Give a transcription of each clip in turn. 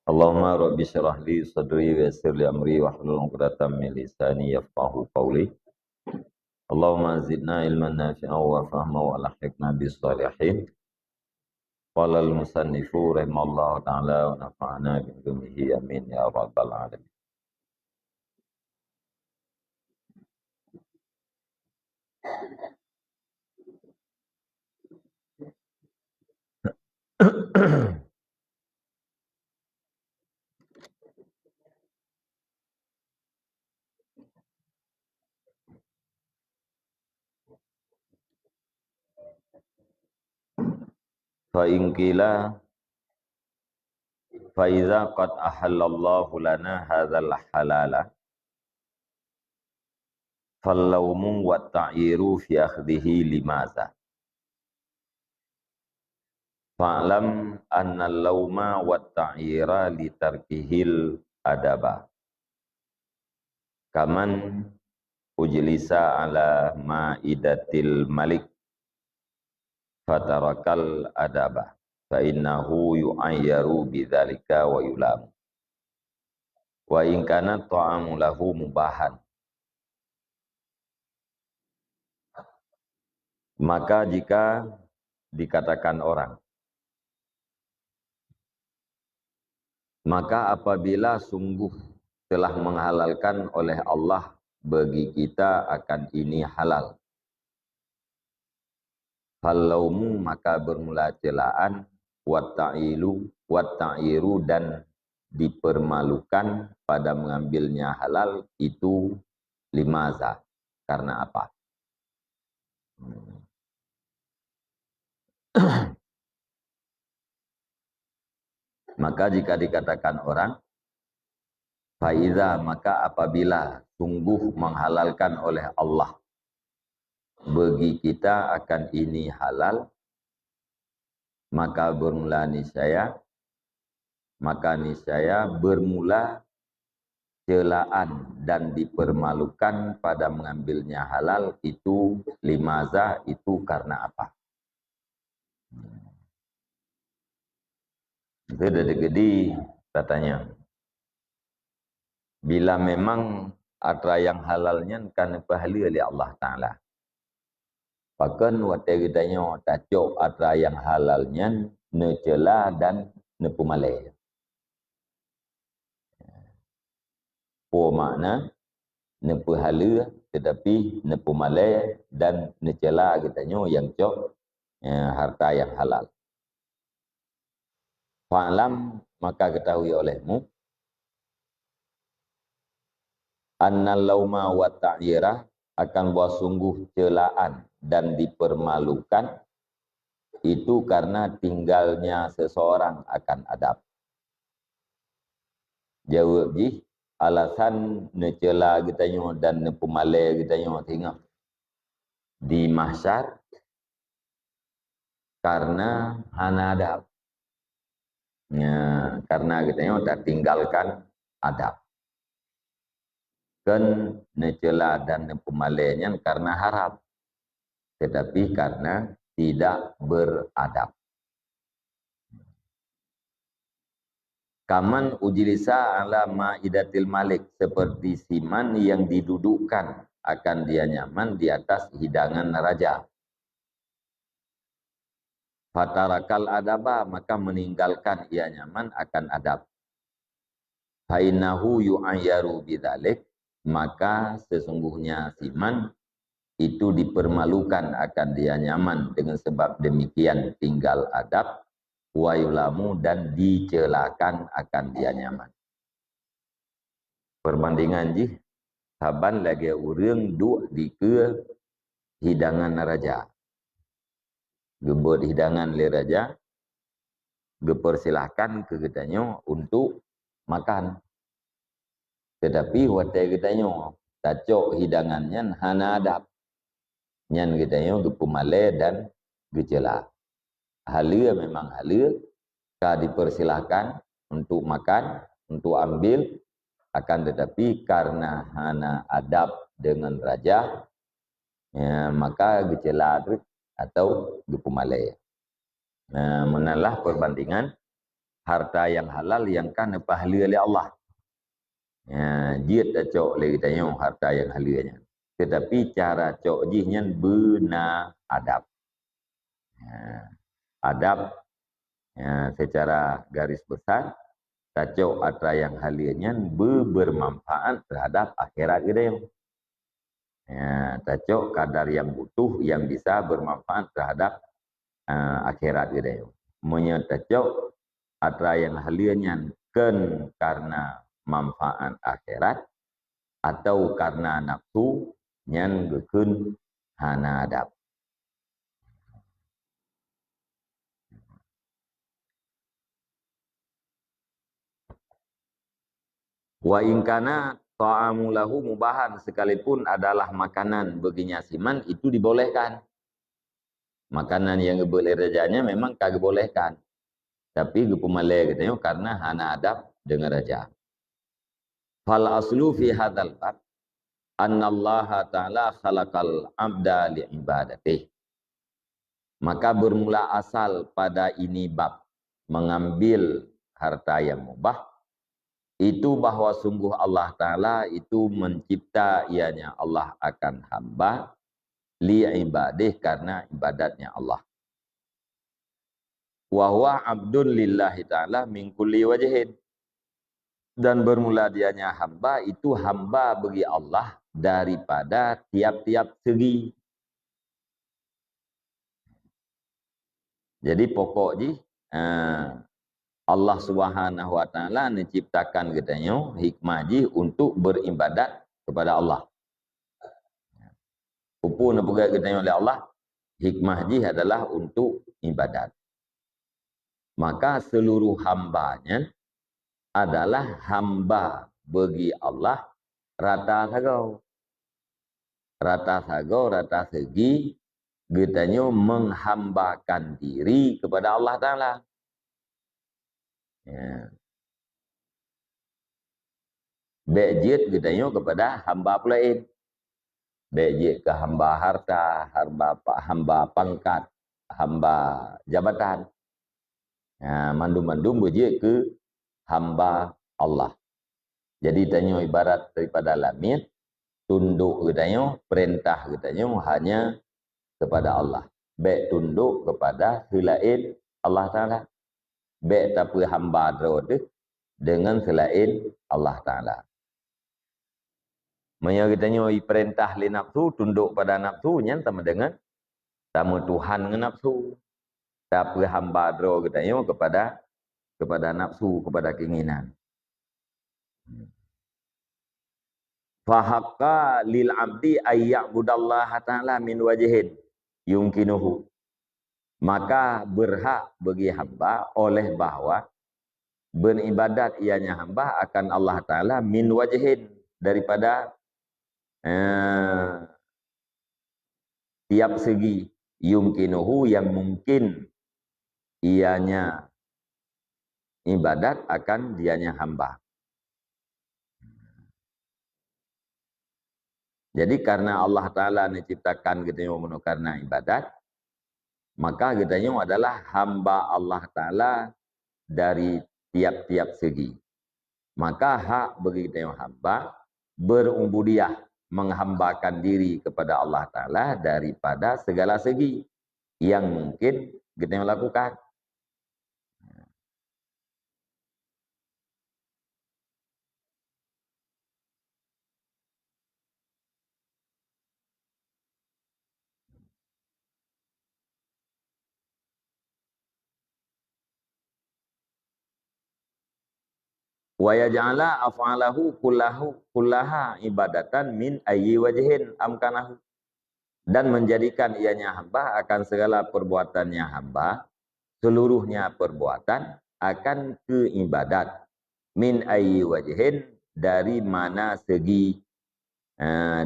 Allahumma rabbi syrah li sadri wa yassir li amri wahlul 'uqdatam min lisani yafqahu qawli. Allahumma zidna ilman nafi'an wa fahman wa alhiqna bis salihin. Qala al musannifu rahimallahu ta'ala wa nafa'ana bi ilmihi amin ya rabbal alamin. Fa in qila fa idza qad ahallallahu lana hadzal halala fallawmu wa ta'iru fi akhdhihi limaza fa'lam anna al-lawma wa ta'ira li tarkihil adaba kaman ujlisa ala ma'idatil malik fatarakal adaba fa innahu yu'ayyaru bidzalika wa yulam wa in kana ta'amu lahu mubahan. Maka jika dikatakan orang, maka apabila sungguh telah menghalalkan oleh Allah bagi kita akan ini halal, falaumu maka bermula celaan, watta'iru dan dipermalukan pada mengambilnya halal itu limaza, karena apa? Maka jika dikatakan orang, faiza maka apabila sungguh menghalalkan oleh Allah bagi kita akan ini halal, maka bermula niscaya bermula celaan dan dipermalukan pada mengambilnya halal itu limaza, itu karena apa? Itu dari gede katanya. Bila memang ada yang halalnya kan pahala oleh Allah Ta'ala. Bahkan waktu kitanya tajuk ada yang halalnya necela dan nepumalai. Po makna nepahala tetapi nepumalai dan necela kitanya yang cok harta yang halal. Fa'lam maka ketahui olehmu annal lauma wa ta'ira akan buah sungguh celaan dan dipermalukan itu karena tinggalnya seseorang akan adab. Jawab ji alasan necela kitanya dan nepumalai kitanya tengok di mahsyar karena hana adab. Ya, karena kitanya tak tinggalkan adab. Kan necela dan nepumalainya karena harap, tetapi karena tidak beradab. Kaman ujilisa ala ma'idatil malik, seperti siman yang didudukkan akan dia nyaman di atas hidangan raja. Fatarakal adaba maka meninggalkan ia nyaman akan adab. Fainahu yu'ayyaru bidzalik maka sesungguhnya siman itu dipermalukan akan dia nyaman dengan sebab demikian tinggal adab wa yulamu dan dicelakan akan dia nyaman. Perbandingan ji saban lagi urang duk di ke hidangan raja. Gebut hidangan le raja, dipersilahkan ke kitanya untuk makan. Tetapi waktu kitanya tacok hidangannya hana adab. Nyan kitanya gepumalai dan gecela. Halia memang halia, ka dipersilahkan untuk makan, untuk ambil, akan tetapi karena hana adab dengan raja, ya, maka gecela atau gepumalai. Nah, menalah perbandingan harta yang halal yang kan pahala oleh Allah. Dia tak cok lagi tanya harta yang halalnya. Tetapi cara cok jihnya benar adab. Adab secara garis besar tacok harta yang halalnya bermanfaat terhadap akhirat kita yang. Tacok kadar yang butuh yang bisa bermanfaat terhadap akhirat kita yang. Menyetacok harta yang halalnya kan karena manfaat akhirat atau karena nafsu yang gekun hana adab. Wa ingkana ta'amu lahu mubahan, sekalipun adalah makanan baginya siman itu dibolehkan. Makanan yang boleh rajanya memang kagak bolehkan. Tapi gepumalai katanya karena hana adab dengan raja. Fal aslu fi hadzal bab annallaha ta'ala khalaqal abda li ibadatih. Maka bermula asal pada ini bab mengambil harta yang mubah itu bahwa sungguh Allah Ta'ala itu mencipta ianya Allah akan hamba li ibadih karena ibadatnya Allah. Wa huwa abdun lillahi ta'ala min kulli wajhin. Dan bermula dianya hamba itu hamba bagi Allah daripada tiap-tiap segi. Jadi pokok Allah Subhanahu wa taala menciptakan katanya hikmah untuk beribadat kepada Allah. Upu nak pegang katanya oleh Allah, hikmah adalah untuk ibadat. Maka seluruh hambanya adalah hamba bagi Allah rata sagau. Rata sagau, rata segi katanya menghambakan diri kepada Allah Ta'ala. Ya. Bejit katanya kepada hamba lain. Bejit ke hamba harta, hamba pangkat, hamba jabatan. Mandum-mandum bejit ke hamba Allah. Jadi tanya ibarat daripada lamit, tunduk katanya, perintah katanya hanya kepada Allah. Baik tunduk kepada selain Allah Ta'ala. Baik tapi hamba terode dengan selain Allah Ta'ala. Maya katanya perintah li nafsu, tunduk pada nafsu, yang sama dengan sama Tuhan dengan nafsu. Tapi hamba terode katanya kepada nafsu, kepada keinginan. Fahaqqa lil abdi ayya'budallaha ta'ala min wajhin yumkinuhu. Maka berhak bagi hamba oleh bahwa beribadat ianya hamba akan Allah Ta'ala min wajhin daripada tiap segi yumkinuhu yang mungkin ianya ibadat akan dianya hamba. Jadi karena Allah Ta'ala menciptakan kita karena ibadat, maka kitanya adalah hamba Allah Ta'ala dari tiap-tiap segi. Maka hak bagi kita hamba berubudiyah, menghambakan diri kepada Allah Ta'ala daripada segala segi yang mungkin kita lakukan. Wa yaj'ala af'alahu kullaha ibadatan min ayyi wajhin amkanahu. Dan menjadikan ianya hamba akan segala perbuatannya hamba, seluruhnya perbuatan akan keibadat min ayyi wajhin, dari mana segi,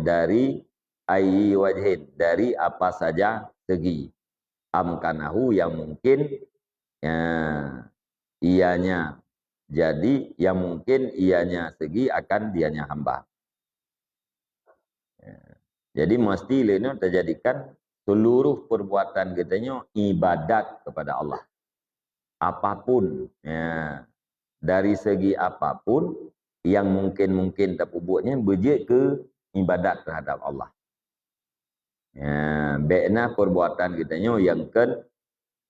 dari ayyi wajhin, dari apa saja segi, amkanahu yang mungkin ianya jadi, yang mungkin ianya segi akan dianya hamba. Jadi mesti ini terjadikan seluruh perbuatan kitanya ibadat kepada Allah. apapun, ya, dari segi apapun yang mungkin terpubuknya berjik ke ibadat terhadap Allah. Ya, baikna perbuatan kita yang kan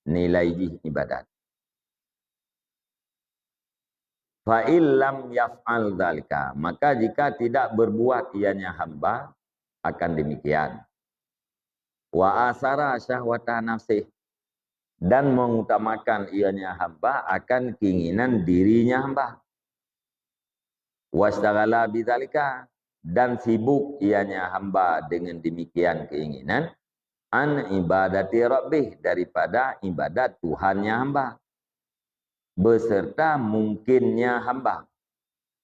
nilai ibadat. Fa illam yaf'al dzalika, maka jika tidak berbuat ianya hamba akan demikian. Wa asara syahwata nafsih, dan mengutamakan ianya hamba akan keinginan dirinya hamba. Wastaghala bidzalika, dan sibuk ianya hamba dengan demikian keinginan an ibadati rabbih, daripada ibadat Tuhannya hamba, beserta mungkinnya hamba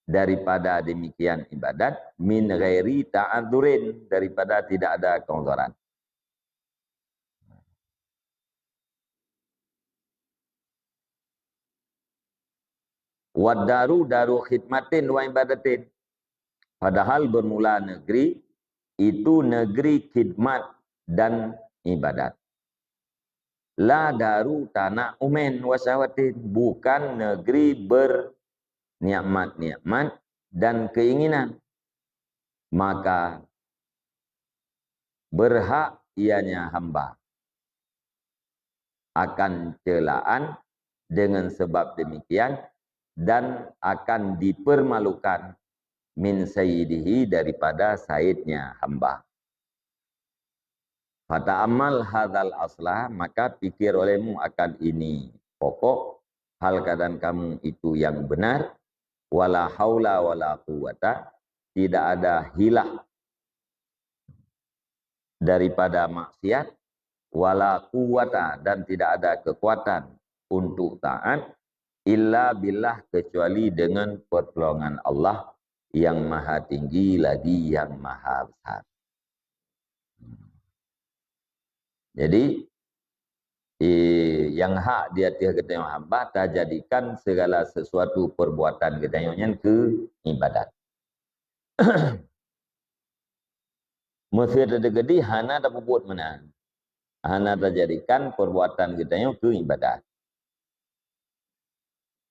daripada demikian ibadat min ghairi ta'adzurin, daripada tidak ada keudzuran. Wadaru daru khidmatin wa ibadatin, padahal bermula negeri itu negeri khidmat dan ibadat. La daru tanah umen wasawatin, bukan negeri bernikmat-nikmat dan keinginan. Maka berhak ianya hamba akan celaan dengan sebab demikian, dan akan dipermalukan min sayyidihi, daripada sayyidnya hamba. Fata'amal hadzal aslah, maka pikir olehmu akan ini pokok hal keadaan kamu itu yang benar. Wala haula wala quwata, tidak ada hilah daripada maksiat, wala quwata, dan tidak ada kekuatan untuk taat, illa billah, kecuali dengan pertolongan Allah yang maha tinggi lagi yang maha besar. Jadi yang hak di atas kita hamba, tak jadikan segala sesuatu perbuatan kita yang ke ibadat. Mesti terjadi hana tak buat mana, hana tak jadikan perbuatan kita yang ke ibadat.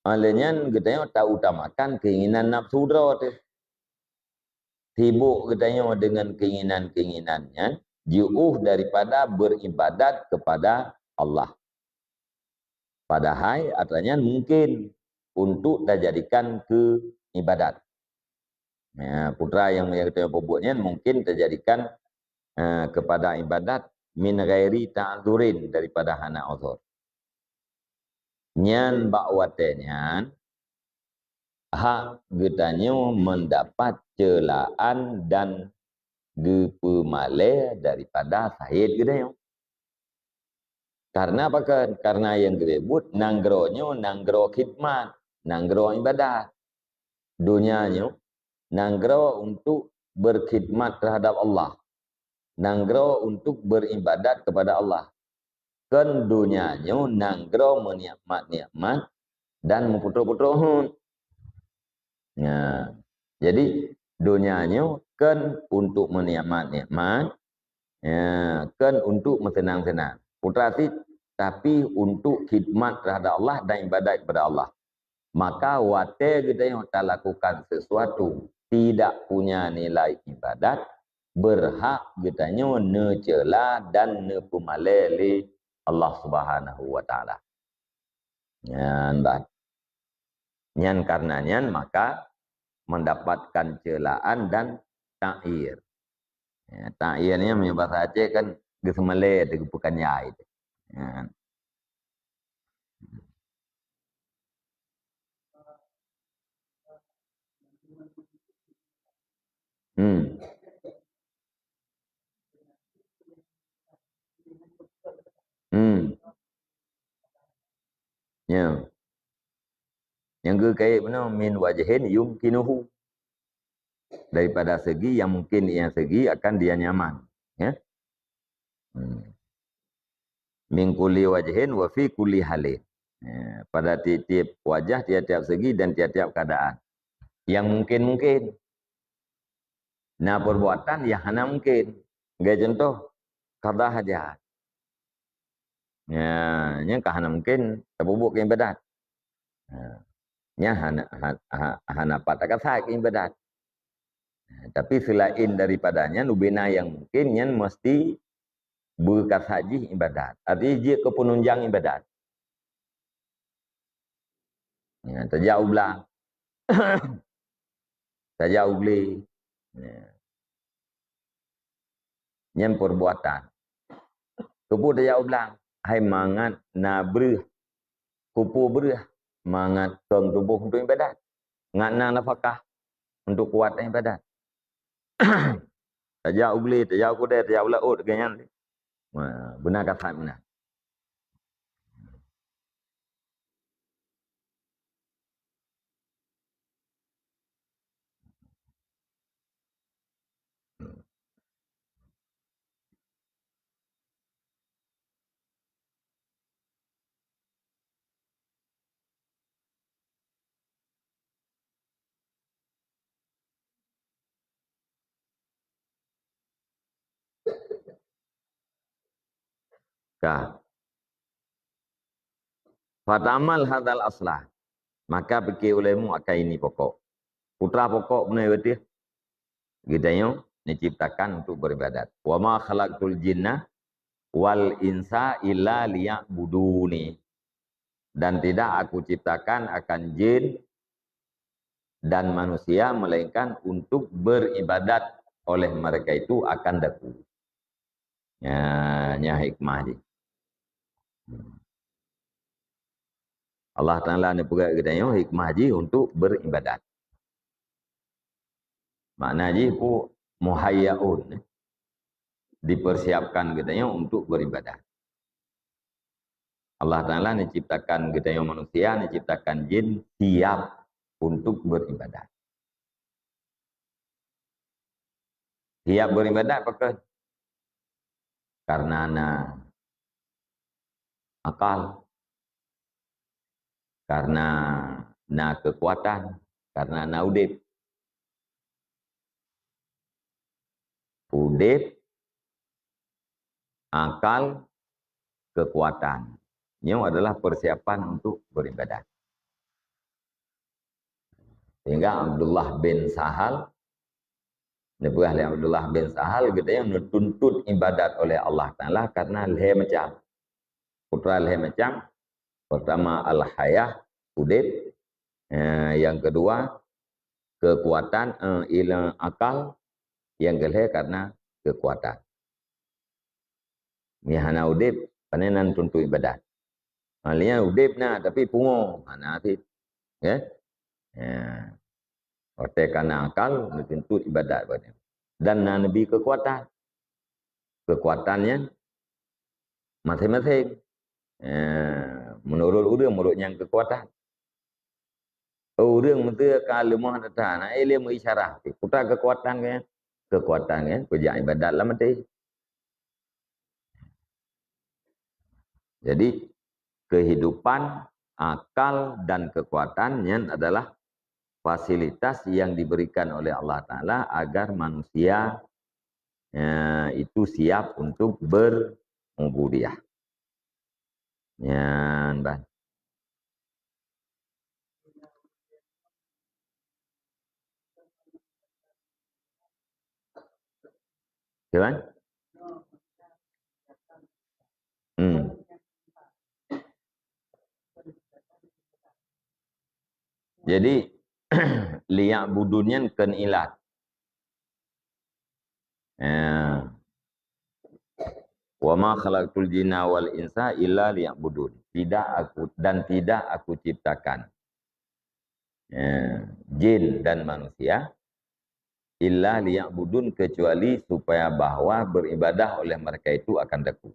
Alanya kita yang tak utamakan keinginan nafsu dra tu, sibuk kita yang dengan keinginan-keinginannya, jauh daripada beribadat kepada Allah. Padahal artinya mungkin untuk dijadikan ke ibadat. Ya, putra yang kita buatnya mungkin dijadikan kepada ibadat min ghairi ta'dzurin, daripada hana uzur. Nyan bakwatenya hak getanyo mendapat celaan dan gepemale daripada sahid getanyo. Karena apa kan? Karena yang disebut nanggronyo nanggro khidmat, nanggro ibadah. Dunianyo nanggro untuk berkhidmat terhadap Allah, nanggro untuk beribadat kepada Allah. Kan dunianyo nanggro menikmat-nikmat dan memputra-putra. Ya. Jadi dunianyo kan untuk menikmat-nikmat, ya, kan untuk senang-senang. Putrati, tapi untuk khidmat terhadap Allah dan ibadat kepada Allah. Maka wate kita yang tak lakukan sesuatu tidak punya nilai ibadat, berhak kitanya necela dan nepumalele Allah Subhanahu wa taala. Nyan bah. Nyan karenanya maka mendapatkan celaan dan ta'ir. Ya, ta'irnya menyebab Aceh kan gesemele itu bukan ya itu. Ya. Hmm. Hmm. Ya. Yang ke kait benar min wajhin yumkinuhu, daripada segi yang mungkin yang segi akan dia nyaman, ya. Min kulli wajhin wa fi kulli halin. Ya, pada tiap-tiap wajah, tiap-tiap segi dan tiap-tiap keadaan. Yang mungkin-mungkin. Nah, perbuatan yang hanya mungkin. Gaya contoh, qada hajat. nya kahana mungkin tabubuk ibadat. Nya hana patakan sak ibadat. Tapi selain daripadanya nubena yang mungkin yang mesti berkat haji ibadat. Artinya dia ke penunjang ibadat. Ya, terjauh belah. Terjauh beli. Ya. Yang perbuatan. Kupu terjauh belah. Hai mangat na berah. Kupu berah. Mangat keng tubuh untuk ibadat. Ngat na nafkah untuk kuat ibadat. Terjauh beli, terjauh kudai, terjauh laut. Ganyan. Benar kata benar. Kah. Fatamal hadal aslah. Maka fikir olehmu akan ini pokok. Putra pokok benar betul. Kita yang diciptakan untuk beribadat. Wa ma khalaqtul jinna wal insa illa liya'buduni. Dan tidak aku ciptakan akan jin dan manusia melainkan untuk beribadat oleh mereka itu akan daku. Ya hikmah ni. Allah Ta'ala ni pula katanya hikmah ji untuk beribadat. Makna ji ku muhayyaun. Dipersiapkan katanya untuk beribadat. Allah Ta'ala ni ciptakan katanya manusia, ni ciptakan jin siap untuk beribadat. Siap beribadat apakah? Karena akal, karena kekuatan, karena udip. Udip, akal, kekuatan. Ini adalah persiapan untuk beribadat. Sehingga Abdullah bin Sahal, Abdullah bin Sahal kita yang dituntut ibadat oleh Allah Ta'ala karena leher macam. Putra leher macam. Pertama al-hayah, udip. Yang kedua, kekuatan, ilmu akal. Yang kedua karena kekuatan. Ini hana udip, panenan tuntut ibadat. Malingnya udip na, tapi pungo. Hana hati. Ya? Oleh karena akal, tuntut ibadat. Dan Nabi kekuatan. Kekuatannya masing-masing. Menurut urang yang kekuatan. Urang itu kalau mau datang, ilmu isyarat. Putra kekuatan kerja ibadat lah mati. Jadi kehidupan, akal dan kekuatannya adalah fasilitas yang diberikan oleh Allah Ta'ala agar manusia itu siap untuk berubudiyah. Ban. Kan? Jadi liyak budunyan kan ilat. Wa ma khalaqtul jinna wal insa illa liya'budun. Tidak aku ciptakan jin dan manusia illa liya'budun kecuali supaya bahwa beribadah oleh mereka itu akan daku.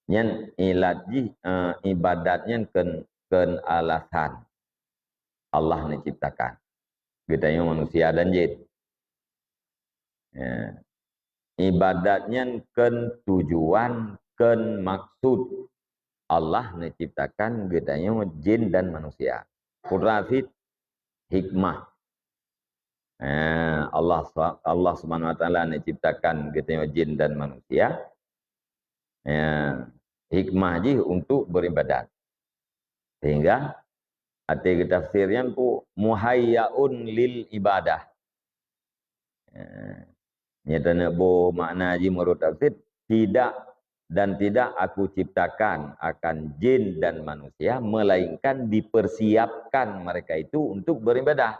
Yang ilatji ibadatnya ken alasan Allah menciptakan. Kita yang manusia dan jin. Ibadatnya ken tujuan, ken maksud Allah menciptakan kita yang jin dan manusia. Kudratit hikmah. Allah Subhanahu wa taala menciptakan kita yang jin dan manusia. hikmah je untuk beribadat. Sehingga arti tafsirnya tu muhayyaun lil ibadah. Nyata bo makna ji menurut tafsir tidak aku ciptakan akan jin dan manusia melainkan dipersiapkan mereka itu untuk beribadah.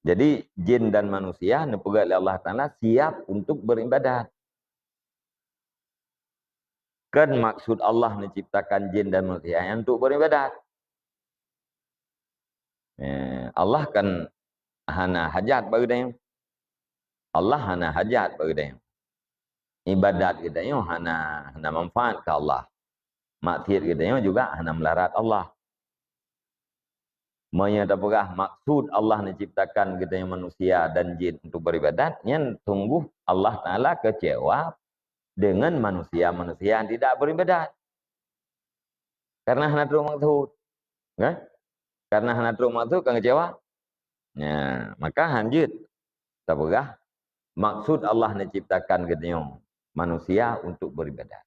Jadi jin dan manusia oleh Allah Taala siap untuk beribadat. Kan maksud Allah menciptakan jin dan manusia untuk beribadat. Allah kan hana hajat bagi dia. Allah hana hajat bagi dia. Ibadat kita ini hana manfaat ke Allah. Maksiat kita ini juga hana melarat Allah. Menyatakan maksud Allah menciptakan kita yang manusia dan jin untuk beribadat, yang sungguh Allah Ta'ala kecewa dengan manusia-manusia yang tidak beribadat. Karena hana teruk maksud. Kan? Karena hana teruk maksud kan kecewa. Ya, maka lanjut. Tabagah maksud Allah menciptakan kita yang manusia untuk beribadat.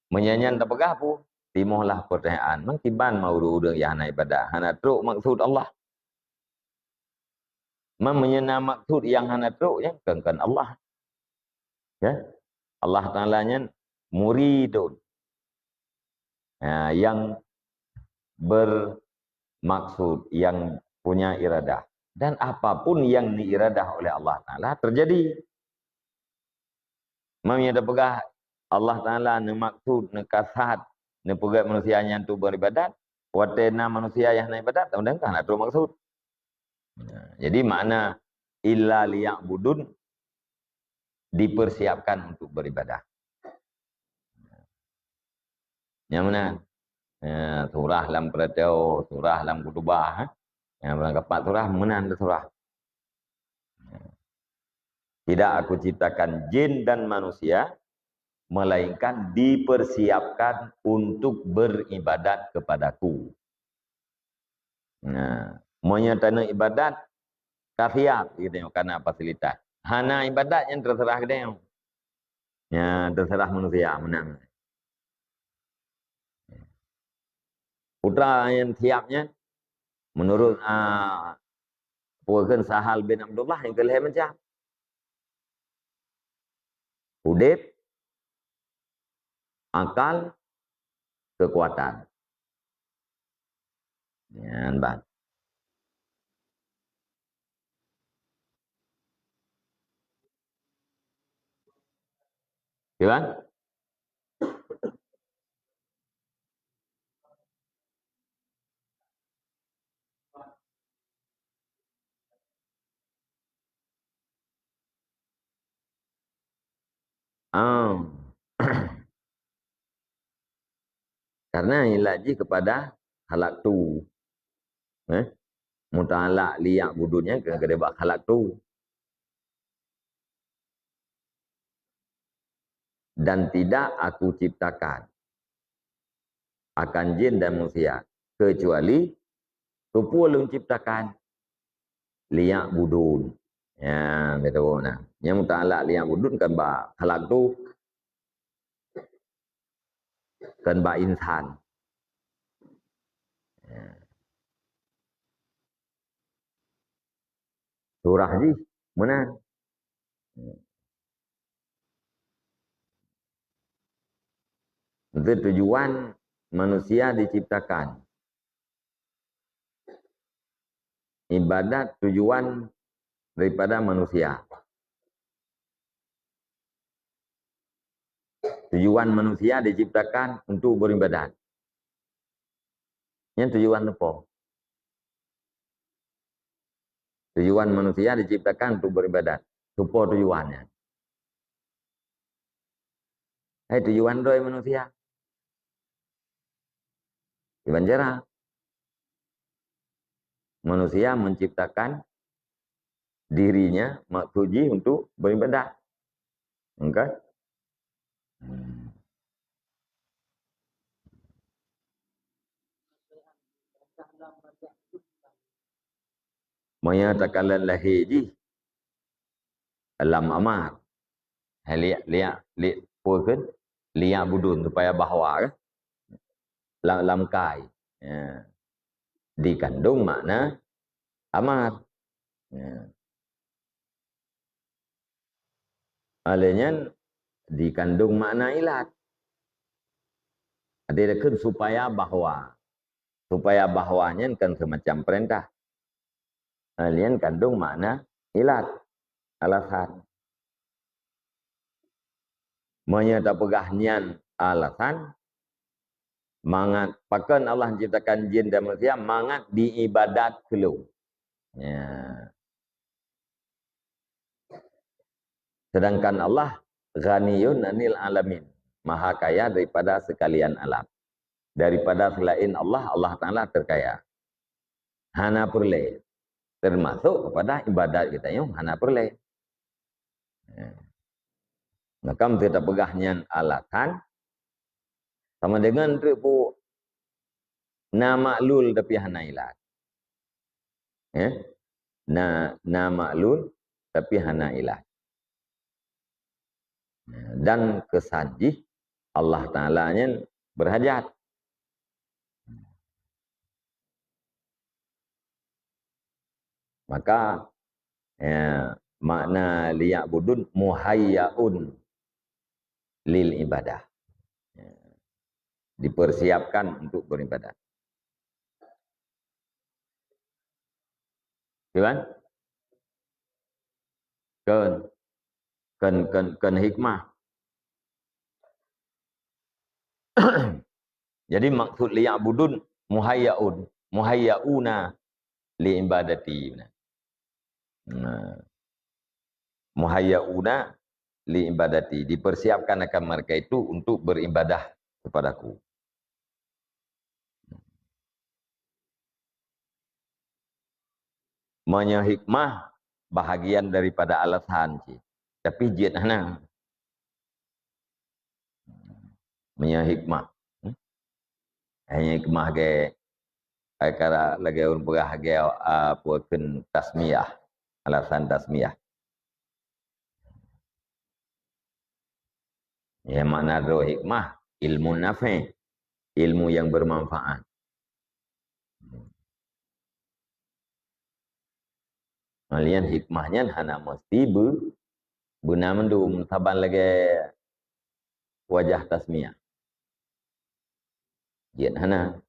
Menyanyian tabagah pun timuhlah pertanyaan. Mengkiban mau urung yang hana ibadah. Hana teruk maksud Allah. Menyena maksud yang hana teruk yang kan Allah. Ya? Allah Ta'ala-nya muridun. Yang bermaksud, yang punya iradah. Dan apapun yang diiradah oleh Allah Ta'ala terjadi. Mamanya ada pegah Allah Ta'ala maksud, kasat, pegat manusia yang tu beribadat. Watena manusia yang nak ibadat, kemudian kan itu maksud. Jadi makna illa liya'budun dipersiapkan untuk beribadah. Yang mana? Surah lam peratau, surah lam kutubah. Yang berangkapat surah, menan surah. Tidak aku ciptakan jin dan manusia, melainkan dipersiapkan untuk beribadat kepadaku. Menyatakan ibadat, kafiat, gitu, karena fasilitas. Hana ibadat yang terserah dia. Ya, terserah manusia, menang. Putra yang siapnya, menurut Puakan Sahal bin Abdullah yang kelihatan macam. Udip, akal, kekuatan. Ya, bang. Gimana? Oh. Karena ilaji kepada halak tu. Mutalak liyak budutnya kena bak halak tu. Dan tidak aku ciptakan akan jin dan manusia kecuali tupu lu ciptakan liyak budun. Ya, betul nah. Yang mutalak liyak budun kan bak halak tu. Kan bak insan. Surah ji, mana? Itu tujuan manusia diciptakan. Ibadat tujuan daripada manusia. Tujuan manusia diciptakan untuk beribadat. Yang tujuan apa? Tujuan manusia diciptakan untuk beribadat. Apa tujuannya? Tujuan doa manusia. Tujuan cara. Manusia menciptakan dirinya maksudnya untuk beribadat. Okay? Menyatakan lahiji alam amar. Lihat kan liya budun supaya bahwa lam kai. Ya. Dikandung makna amar. Ya. Alanya dikandung makna ilat. Ada kan supaya bahwanya kan semacam perintah. Alien kandung makna ilat, alasan. Menyata pegahnian alasan, mangat pakan Allah menciptakan jin dan manusia, mangat diibadat kelu. Ya. Sedangkan Allah ghaniyun anil alamin, maha kaya daripada sekalian alam. Daripada selain Allah, Allah Ta'ala terkaya. Hana perle. Termasuk kepada ibadat kita yang hana perle. Ya. Maka kita pegahnya alasan sama dengan ribu nama lul tapi hana ilat. Ya. Nama lul tapi hana ilat. Dan kesajih Allah Ta'ala-nya berhajat. Maka ya, makna liya'budun muhayyaun lil ibadah. Ya, dipersiapkan untuk beribadah. Kan? Kan hikmah. Jadi maksud liya'budun muhayyauna li ibadati. Nah, muhayyauna li ibadati, dipersiapkan akan mereka itu untuk beribadah kepadaku. Manya hikmah bahagian daripada alasan sih. Tapi jid hana. Manya hikmah. Hanya hikmah ke kara lagi un bahagia puakeun tasmiyah. Alasan tasmiyah. Ya makna do hikmah, ilmu nafi, ilmu yang bermanfaat. Malian hikmahnya hana mesti guna mendum taban lagi wajah tasmiyah. Jian hana.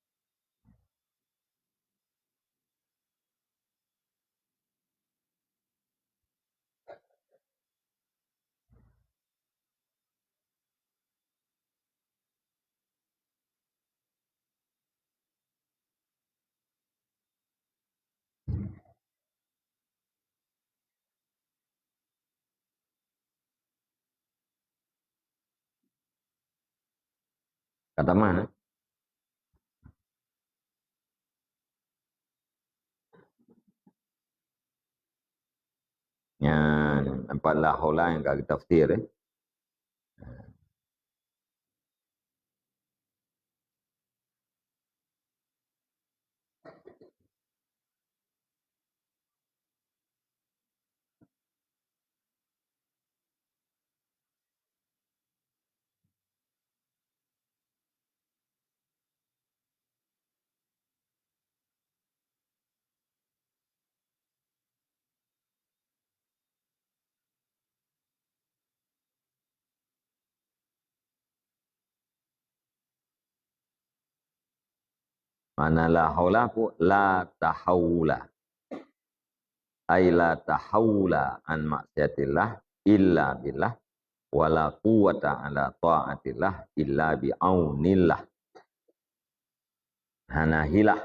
Kata mana? Yang empat lahola yang kaki tafsir. Mana la haula pu la tahawula. Ay la tahawula an maksiatillah illa billah wala quwata ala ta'atillah illa bi'aunillah. Hana hilah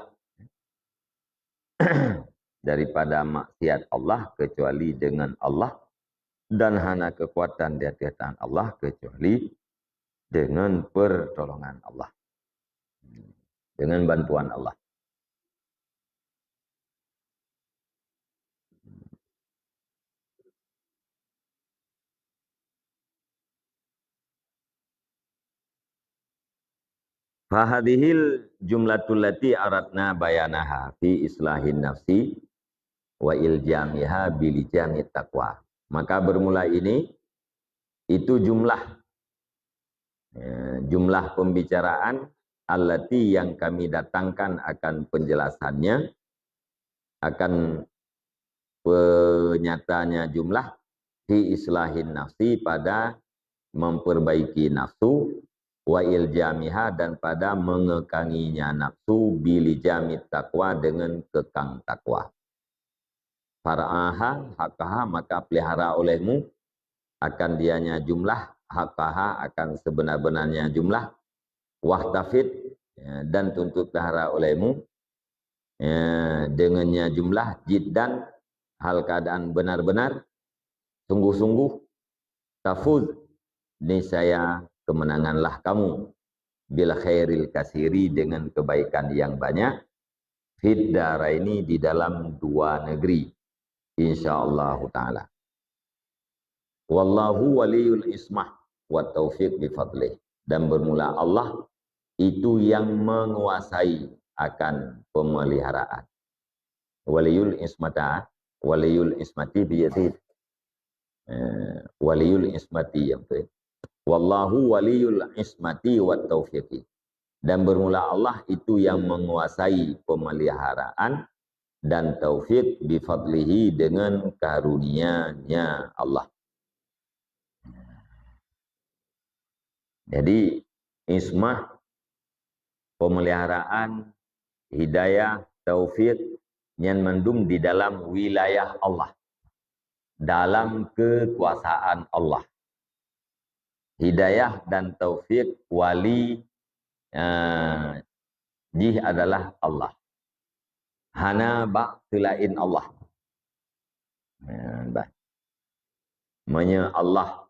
daripada maksiat Allah kecuali dengan Allah, dan hana kekuatan di hadapan Allah kecuali dengan pertolongan Allah. Dengan bantuan Allah. Fahadihil jumlatul lati aradna bayanaha fi islahin nafsi wa iljamiha bilijami taqwa. Maka bermula ini itu jumlah Jumlah pembicaraan allati yang kami datangkan akan penjelasannya, akan penyatanya jumlah fi islahin nafsi, pada memperbaiki nafsu, wa iljamiha, dan pada mengekanginya nafsu, bilijamit takwa, dengan kekang takwa. Fara'aha hakaha, maka pelihara olehmu akan dianya jumlah, hakaha, akan sebenar-benarnya jumlah, wahtafid, dan tuntut pelihara olehmu dengannya jumlah, jiddan, hal keadaan benar-benar, sungguh-sungguh, tafuz, niscaya kemenanganlah kamu, bil khairil kasiri, dengan kebaikan yang banyak, fid daraini, di dalam dua negeri, insyaallah taala. Wallahu waliyul ismah wa taufiq bi fadlih, dan bermula Allah itu yang menguasai akan pemeliharaan. Waliyul ismata, waliyul ismati bi yazid, waliyul ismati yang tu. Wallahu waliyul ismati wa taufiqi, dan bermula Allah itu yang menguasai pemeliharaan dan taufik, bi fadlihi, dengan karunia-Nya Allah. Jadi ismah, pemeliharaan, hidayah, taufik, yang mendum di dalam wilayah Allah, dalam kekuasaan Allah. Hidayah dan taufik, wali jih adalah Allah. Hana ba'tilain Allah. Menya Allah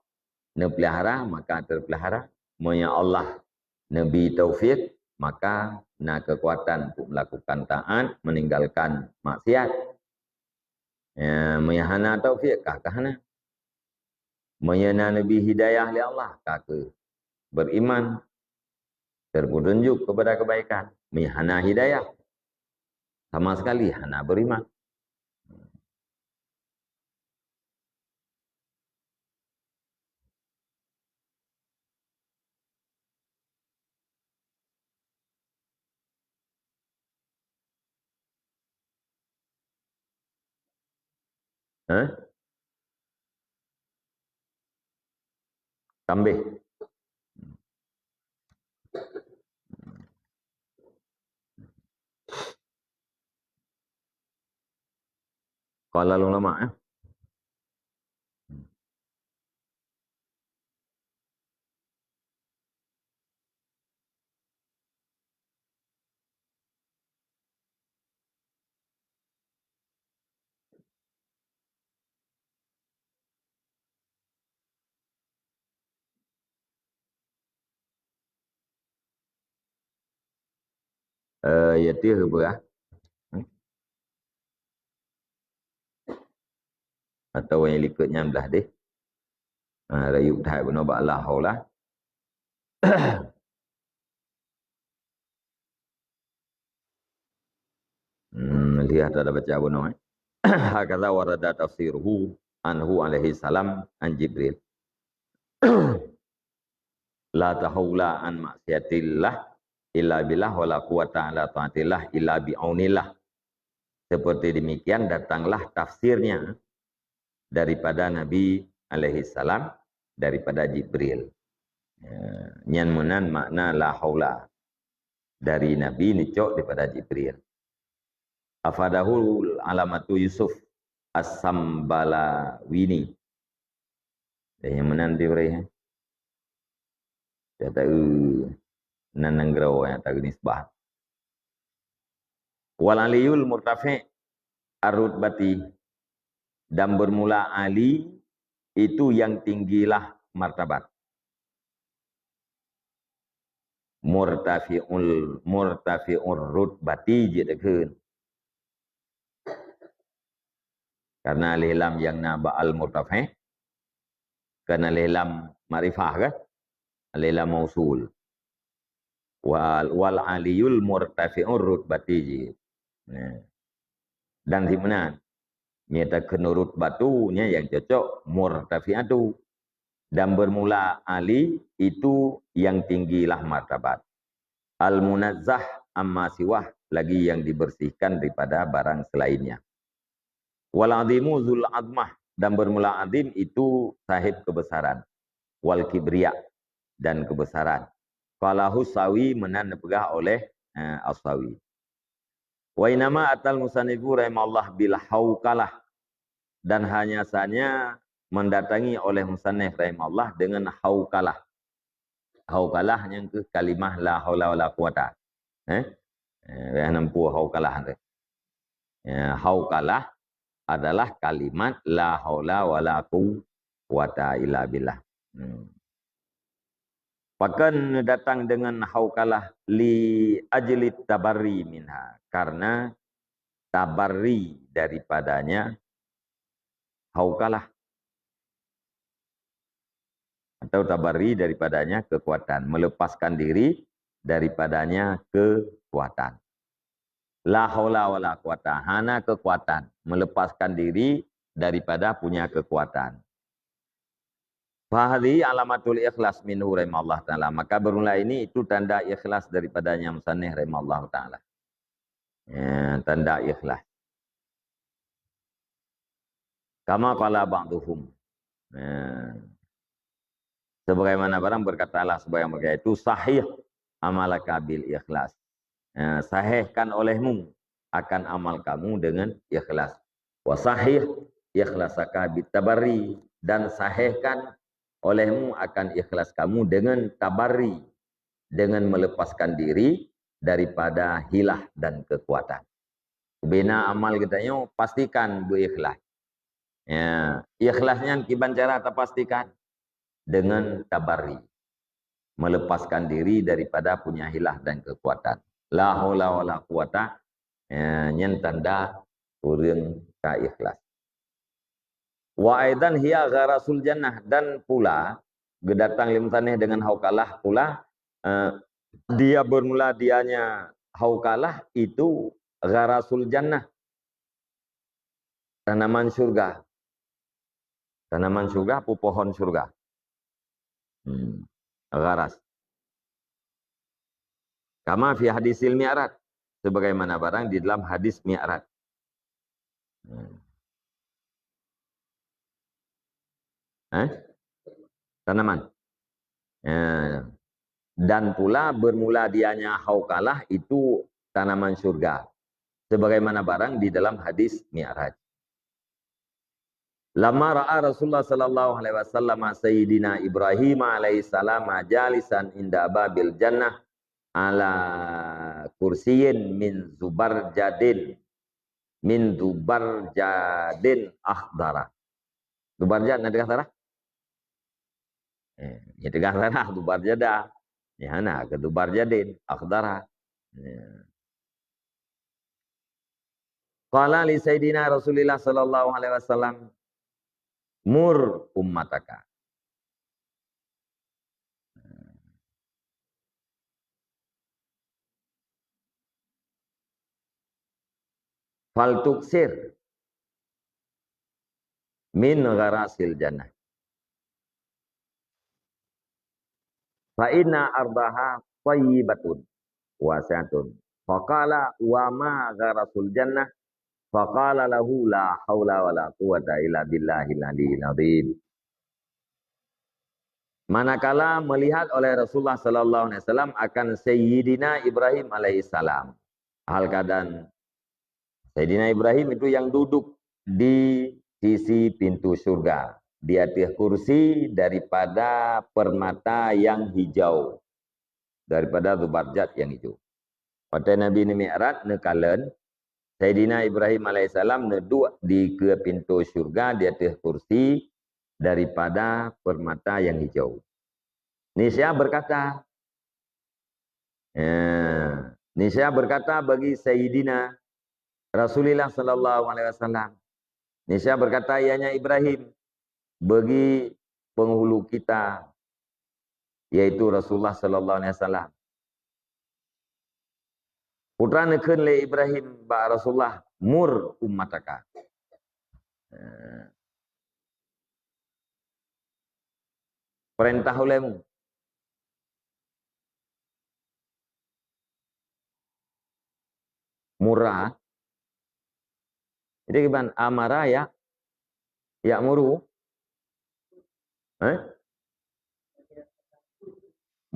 nepelihara, maka terpelihara. Menya Allah Nabi taufik, maka na kekuatan untuk melakukan taat, meninggalkan maksiat. Meyahana taufik, kahana. Meyana Nabi hidayah li Allah, kaka beriman, terpetunjuk kepada kebaikan. Meyahana hidayah, sama sekali hana beriman. Tambih. Qala ulama, yati hubah atau yang ikutnya belah deh. Rayuk dah guna ba'lah haulah. Lihat ada baca guna. Hakadha warada tafsiruhu anhu alaihi salam an Jibril. La tahawla an maksiatillah illa billah, wa la quwata ala ta'atillah illa bi'aunillah. Seperti demikian datanglah tafsirnya daripada Nabi alaihi salam, daripada Jibril. Nyan menan makna la haula dari Nabi nicok daripada Jibril. Afadahul alamatu Yusuf as-Sambalawini. Dan yang menan diurai. Dia tahu nananggrau yang tahu nisbah. Wal aliyul murtafi' ar-rutbati, dan bermula Ali itu yang tinggilah martabat. Murtafi'ur rutbati jidakun. Karena lilam yang naba al-murtafi', karena lilam marifah kan? Lilam mausul. Wal aliyul murtafi'ur rutbati. Dan di mana? Nyata kenurut batunya yang cocok murtafi'atu. Dan bermula Ali itu yang tinggilah martabat. Al-munazzah amma siwah, lagi yang dibersihkan daripada barang selainnya. Wal azimu zul azmah, dan bermula azim itu sahib kebesaran. Wal kibriya, dan kebesaran. Falahu sawi, menan pegah oleh as-sawi. Wa inama atal musannifu rahimallah bil haukalah, dan hanya saja mendatangi oleh musannif rahimallah dengan haukalah. Haukalah yang ke kalimah la haula wala quwata. Nampu haukalah tu. Haukalah adalah kalimat la haula wala quwata illa billah. Bahkan datang dengan haukalah li ajli tabarri minha, karena tabarri daripadanya haukalah, atau tabarri daripadanya kekuatan, melepaskan diri daripadanya kekuatan. La haula wala quwata, hana kekuatan, melepaskan diri daripada punya kekuatan. Fahadhi alamatul ikhlas minhu rahimallahu ta'ala. Maka bermula ini itu tanda ikhlas daripadanya musannif rahimallahu ta'ala. Tanda ikhlas. Kama qala ba'duhum. Sebagaimana barang berkatalah sebagian mereka itu sahih amalaka bil ikhlas. Sahihkan olehmu akan amal kamu dengan ikhlas. Wa sahih ikhlasaka bitabarri, dan sahihkan olehmu akan ikhlas kamu dengan tabarri, dengan melepaskan diri daripada hilah dan kekuatan. Bina amal kita ini pastikan berikhlas. Ikhlasnya kiban cara terpastikan dengan tabarri, melepaskan diri daripada punya hilah dan kekuatan. La haula wala quwata, nyen tanda urang ka ikhlas. Wa aidan hiya gharasul jannah, dan pula gedatang limtaneh dengan haukalah pula dia bermula dianya haukalah itu gharasul jannah, tanaman surga. Tanaman surga, pohon surga. Gharas. Kama fi hadisil mi'raj, sebagaimana barang di dalam hadis mi'raj. Tanaman. Dan pula bermula dianya haukalah itu tanaman surga. Sebagaimana barang di dalam hadis mi'raj. Lama ra'a Rasulullah sallallahu alaihi wasallam Sayyidina Ibrahim alaihi salam jalisan inda babil jannah ala kursiyin min zubarjadin akhdara. Zubarjad nanti kata ya tegah tanah zubarjada. Ya nah ke zubarjadin akhdara. Qala li Sayyidina Rasulullah sallallahu alaihi wasallam mur ummataka. Fal tuksir min gharasil jannah. Fa inna ardaha thayyibatun wasi'atun. Faqala wa ma gharasul jannah. Faqala lahu la haula wala quwata illa billahil aliyil azim. Manakala melihat oleh Rasulullah sallallahu alaihi wasallam akan Sayyidina Ibrahim alaihissalam, hal keadaan Sayyidina Ibrahim itu yang duduk di sisi pintu surga, di atas kursi daripada permata yang hijau, daripada zubarjat yang hijau. Pada Nabi ni Mi'raj nekalen Sayyidina Ibrahim alaihissalam neduk di ke pintu surga di atas kursi daripada permata yang hijau. Nisya berkata, Nisya berkata bagi Sayyidina Rasulullah sallallahu alaihi wasallam. Nisya berkata ianya Ibrahim bagi penghulu kita yaitu Rasulullah sallallahu alaihi wasallam. Putra nekeun le Ibrahim ba Rasulullah mur ummataka. Perintah olehmu. Murah. Jadi gimana? Amara ya muru. Eh?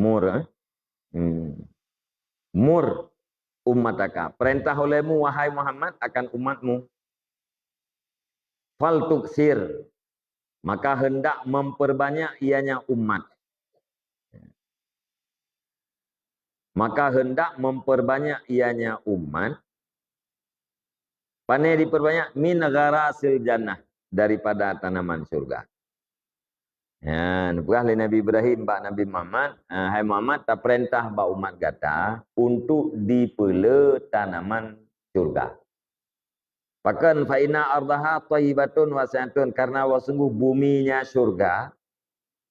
Mur. Hmm. Mur ummataka. Perintah olehmu wahai Muhammad akan umatmu. Fal tuksir. Maka hendak memperbanyak ianya umat. Maka hendak memperbanyak ianya umat. Pandai diperbanyak min gharasil jannah. Daripada tanaman surga. Ya, nubuah oleh Nabi Ibrahim, bak Nabi Muhammad. Hai Muhammad, tak perintah bak umat kata untuk dipele tanaman surga. Bahkan fa'ina ardaha thayyibatun wasi'atun. Karena sungguh buminya surga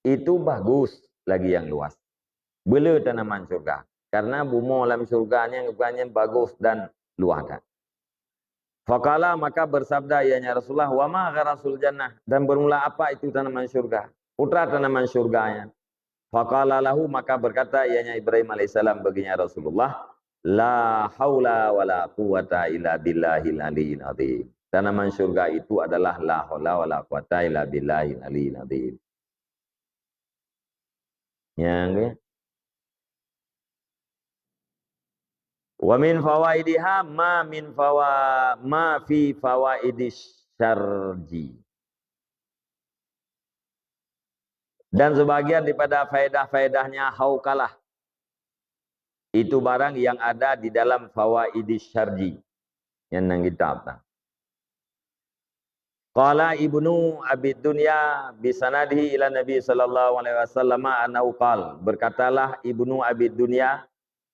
itu bagus lagi yang luas. Bela tanaman surga. Karena bumi dalam surganya rupanya bagus dan luas. Faqala maka bersabda ianya Rasulullah, wa ma gharasul jannah, dan bermula apa itu tanaman surga? Putra tanaman surganya. Faqala lahu maka berkata ianya Ibrahim alaihissalam baginya Rasulullah, la haula wala quwata illa billahil aliyyil azim. Tanaman surga itu adalah la haula wala quwata illa billahil aliyyil azim. Yang wa min fawaidiha ma fi fawaidis syarji. Dan sebagian daripada faedah-faedahnya haukalah. Itu barang yang ada di dalam fawaidis syarji. Yang nang kitab. Qala Ibnu Abi Dunya bisanadihi ila Nabi sallallahu alaihi wasallam annahu qala. Berkatalah Ibnu Abi Dunya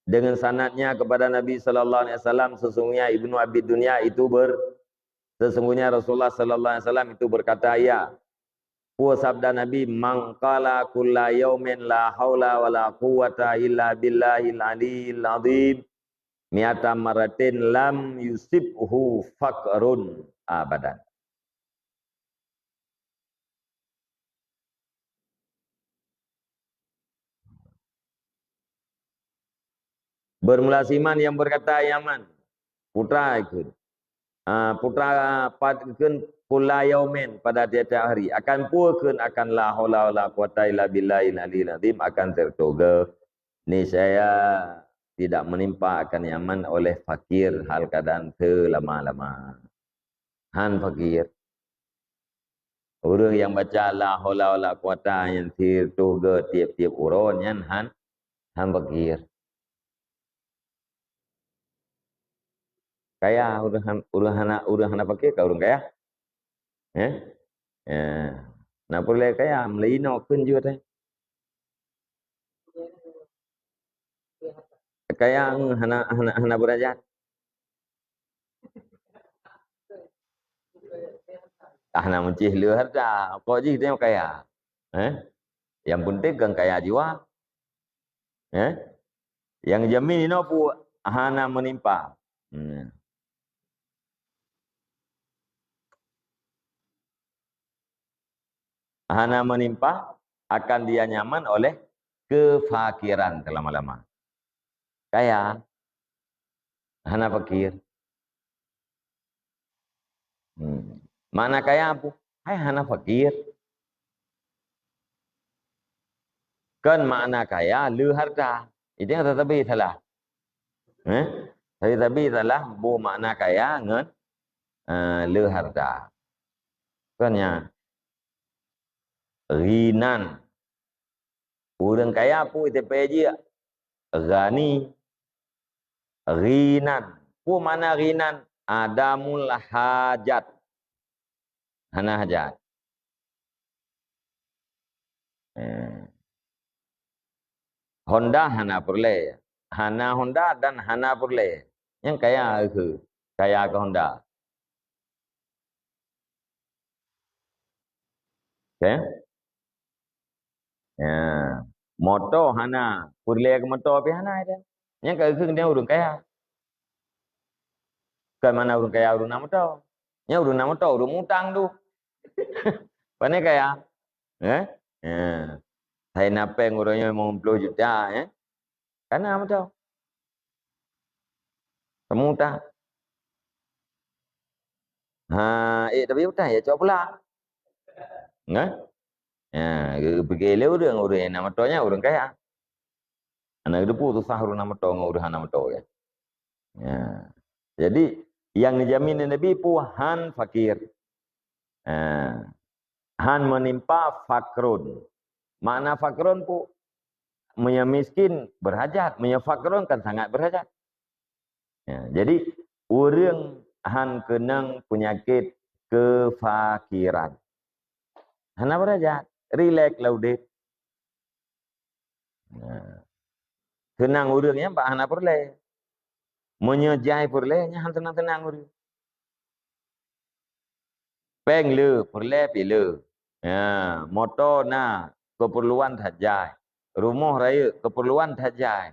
dengan sanadnya kepada Nabi sallallahu alaihi wasallam, sesungguhnya Ibnu Abi Dunya itu sesungguhnya Rasulullah sallallahu alaihi wasallam itu berkata, ya, sabda Nabi, man qala kulla yaumin la haula wala quwata illa billahil aliyil azim mi'ata maratin lam yusibhu faqrun abadan. Bermula Siman yang berkata Yaman, putra ikut. Putra patkeun kula yaumin pada tiap hari akan pukeun akan la haula wala quwata illa billahil aliyil azim, akan tertoga ni saya tidak menimpa akan Yaman oleh fakir hal keadaan selama-lama. Han fakir. Orang yang baca la haula wala quwata yang tertoga tiap-tiap urun yan han fakir. Kaya udah hana pakai kau orang kaya. Ya. Nah boleh kaya melino kun juga teh. Kaya hana berajat. Hana mencih lu harta. Kau je kita kaya. Yang penting kan kaya jiwa. Yang jamin ini pu hana menimpa. Hana menimpa akan dia nyaman oleh kefakiran lama-lama. Kaya hana fakir. Mana kaya apa? Hai hana fakir. Kan makna kaya lu harta. Itu yang tetapi salah. Tapi salah bu makna kaya ngan lu harta. Kan ya. Rinan. Orang kaya apa itu peji? Gani. Rinan. Apa mana rinan? Adamul hajat. Hana hajat. Honda hana perle. Hana Honda dan hana perle. Yang kaya itu. Kaya ke Honda. Okay? Ya. Motor hana. Perle ke motor tapi hana itu. Yang kaya itu dia orang kaya. Kan mana orang kaya orang nama motor. Yang orang nama motor orang utang tu. Pandai kaya. Ya. Saya napeng orangnya 50 juta ya. Karena apa tahu? Kamu tak? Tapi utang ya coba pula. Nggak? Ya, pergi le orang yang nama tonya orang kaya. Anak itu pun susah orang nama to ngurus nama to ya. Ya. Jadi yang dijamin Nabi puhan fakir. Han menimpa fakrun. Makna fakrun pu miskin berhajat, fakrun kan sangat berhajat. Ya, jadi orang han kenang penyakit kefakiran. Hana berhajat, relax laudet. Ya. Kenang orangnya pak hana perle. Menyejai perlenya han tenang-tenang orang. Peng le perle pile. Ya, motor na keperluan hajat. Rumah raya keperluan hajat.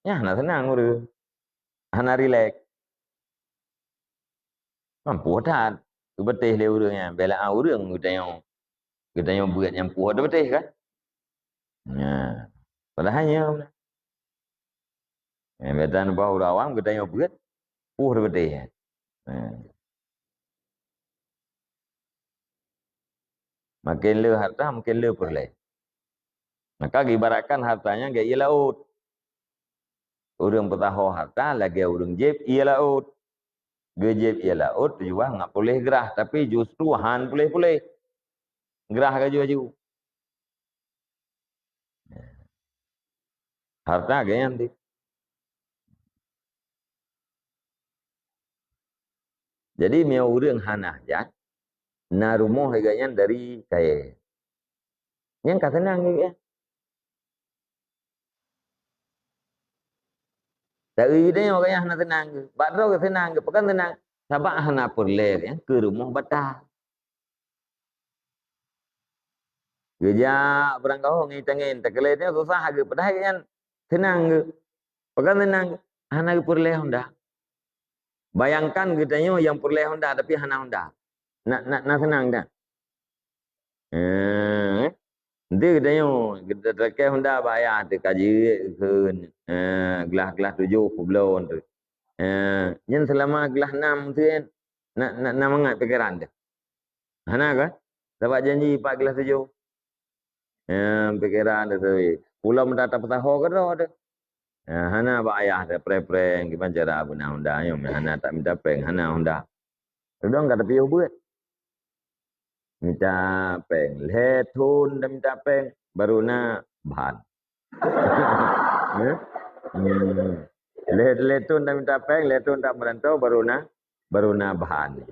Ya, hana tenang orang. Hana relax. Mampu tak? Betih le urangnya. Bela urang kita yang buat yang puas dah betih kan? Ya. Padahalnya betan bau rawang kita yang buat puas dah betih. Ya. Makin le harta makin le perle. Maka ibaratkan hartanya gak ia laut. Urang petaho harta lagi urang jeb ia laut. Gejeb ia laut juga nggak boleh gerah tapi justru han boleh gerah gaju. Harta gak nanti. Jadi meu urang hanah ya. Na rumah harganya dari kaya. Yang kata tenang ya. Dari dia orang yang hana tenang ke. Badrau ke tenang ke. Pekan tenang. Sabak hana perler ya. Ke rumah batah. Gejak berangkau ngitangin. Tekeletnya susah ke. Padahal yang tenang ke. Pekan tenang ke. Hana ke perler honda. Bayangkan katanya yang perler honda. Tapi hana honda. Nak tenang tak? Nanti katanya. Kita terkait honda bayar. Kaji ke. Gelas-gelas 7 belum tu. Yang selama gelas 6 tu kan. Nak mengat pikiran dia. Hana kan? Sebab janji 4 gelas 7. Pikiran dia tu. Pulau mendatang petaho ke dah ada. Hana bak ayah dia pre-preng. Gimana cara guna Honda. Hana tak minta peng. Hana Honda. Sudah enggak ada piuh buat. Minta peng. Letun dah minta peng. Baru na bahan. Letun dah minta peng. Letun tak merantau. Baru na bahan.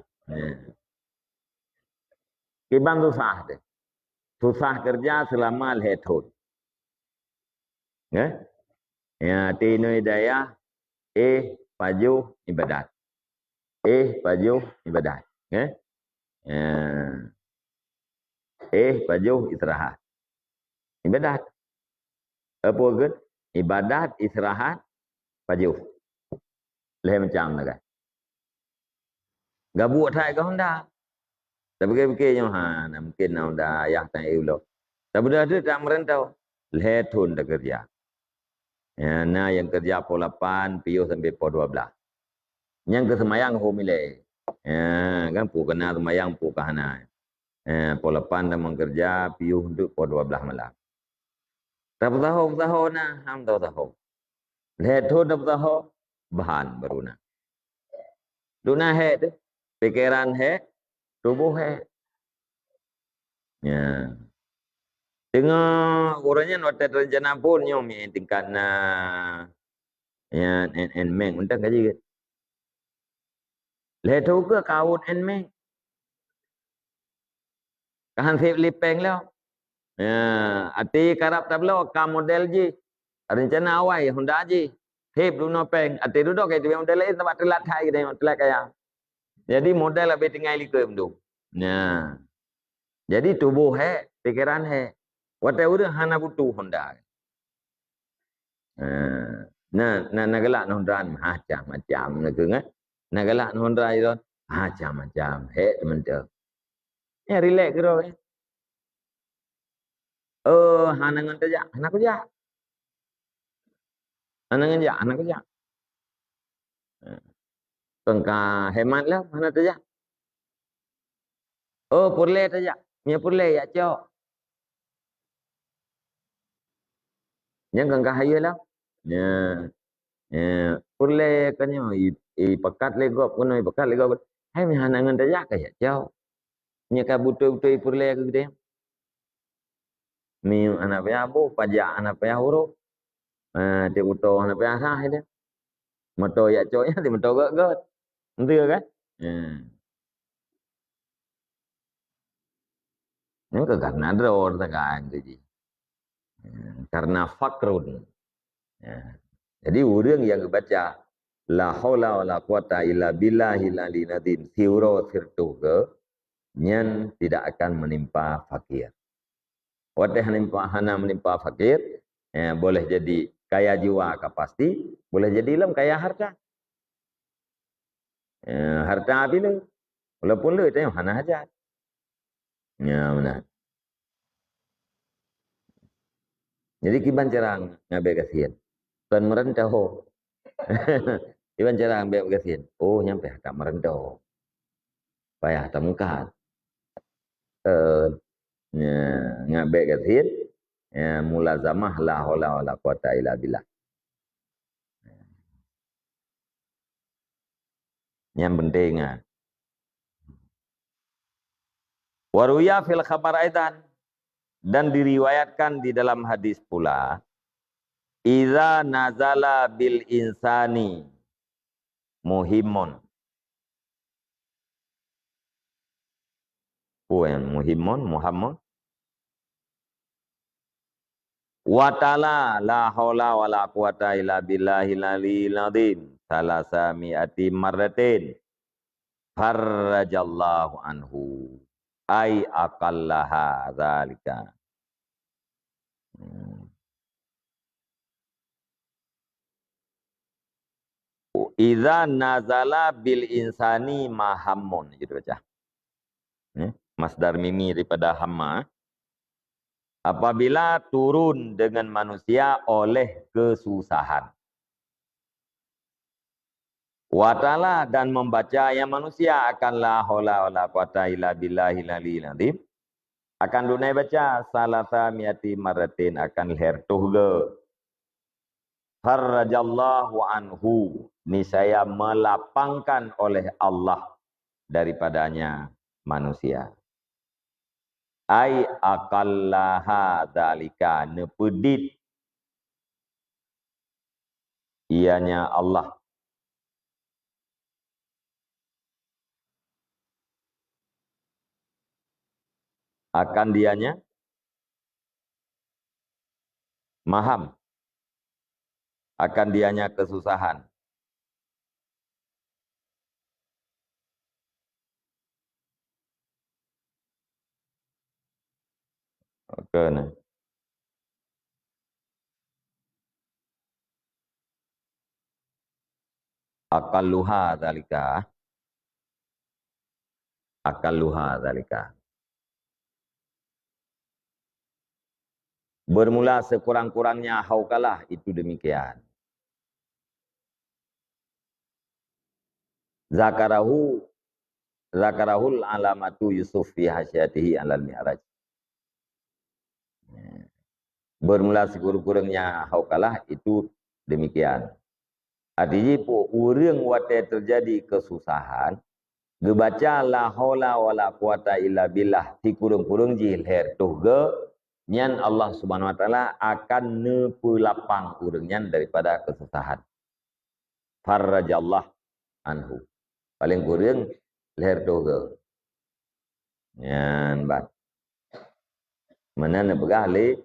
Kibang susah dia. Susah kerja selama letun. Ya, tino hidayah pajuh ibadat. Pajuh ibadat. Pajuh istirahat. Ibadat. Apa ke? Ibadat, istirahat, pajuh. Leh macam lah kan. Gabuk tak ke Honda. Tapi fikir-fikirnya, mungkin Honda ayah tak iulo. Tapi dah ada tak merantau. Leh tun dah kerja. Nah yang kerja pukul 8, piuh sampai pukul 12. Yang ke semayang ho milih. Kan pu kena semayang pu kahana. Pukul 8 dah mengerja, piuh untuk pukul 12 malam. Tak tahu nah, ham tahu. Leto dah tahu bahan baru nah. Duna he tu, pikiran he, tubuh he. Ya. Tengah orangnya notet rencana pun nyomi tingkat na ya en meng unta kaji. Leto ke kawut en meng. Kahan sip lipeng leo. Ya, ati karap tablo ka model ji. Rencana awai Honda ji. Hip lu nopeng. Ati duduk kayak tu model lain tempat telat hai kita telat kaya. Jadi model lebih tinggal ikut mdu. Nah. Jadi tubuh he, pikiran he. Wata udah hana butuh Honda. Nagalak Honda macam nak ngat. Nagalak Honda itu macam he teman tu. Ya relax kero. Hanangan saja, anak kerja. Hanangan saja, anak kerja. Kengka hemat lah, mana saja. Purle saja. Mia purle ya cok. Yang kengka hayu lah. Ya, purle kanyo pekat legop kono pekat legop. Hai mi hanangan saja kaya cok. Nya ka butuh-butuh purle ke gede. Mi anak paya bu, pajak anak paya huruf. Dia butuh anak paya sah dia. Moto ya coknya di moto gak. Nanti kan? Ini ke karena dror tekan tu ji. Karena fakrun. Ya. Jadi orang yang baca la haula wala quwata illa billahil aliyil azim siuro sirtu ke nyan tidak akan menimpa fakir. Wadih menimpa fakir, boleh jadi kaya jiwa ke pasti, boleh jadi lam kaya harta. Harta bila, walaupun lu itu yang hana hajat. Ya benar. Jadi kiban cerang ngabe kasihan. Tuan merentau. Kiban cerang ngabe kasihan. Oh nyampe tak merentau. Payah temungkat. Ngabe kasihan. Mulazamah la haula wala quwata illa billah. Yang penting waruya fil khabar aidan, dan diriwayatkan di dalam hadis pula, idza nazala bil insani muhimmun. Muhimmun, Muhammad. Wa ta'ala la haula wala quwata illa billahil aliyil azim. Salasa mi'ati marratin. Farrajallahu anhu. Ay aqallaha dzalika. Idza nazala bil insani mahammun, gitu baca. Masdar mimi daripada hamma. Apabila turun dengan manusia oleh kesusahan. Wa ta'ala, dan membaca yang manusia akan la haula wala quwata illa billahil aliyil azim. Akan dunai baca salasa miati maratin akan leher tuhga. Farrajallahu anhu, niscaya melapangkan oleh Allah daripadanya manusia. Ai aqallaha dzalika, nepedit ianya Allah. Akan dianya maham. Akan dianya kesusahan. Oke, nah. Aqalluha dzalika. Aqalluha dzalika. Bermula sekurang-kurangnya haukalah, itu demikian. Zakarahul alamatu Yusuf fi hasyatihi alal mi'raj. Bermula sekurang-kurangnya haukalah, itu demikian. Artinya orang wate terjadi kesusahan, gebaca la haula wala quwata illa billah ti kurung-kurung jilher tuhge nyan Allah Subhanahu wa taala akan nepulapang urangnya daripada kesusahan. Farrajallah anhu. Paling kurang leher tuhge. Nyan bat. Mana nebegah li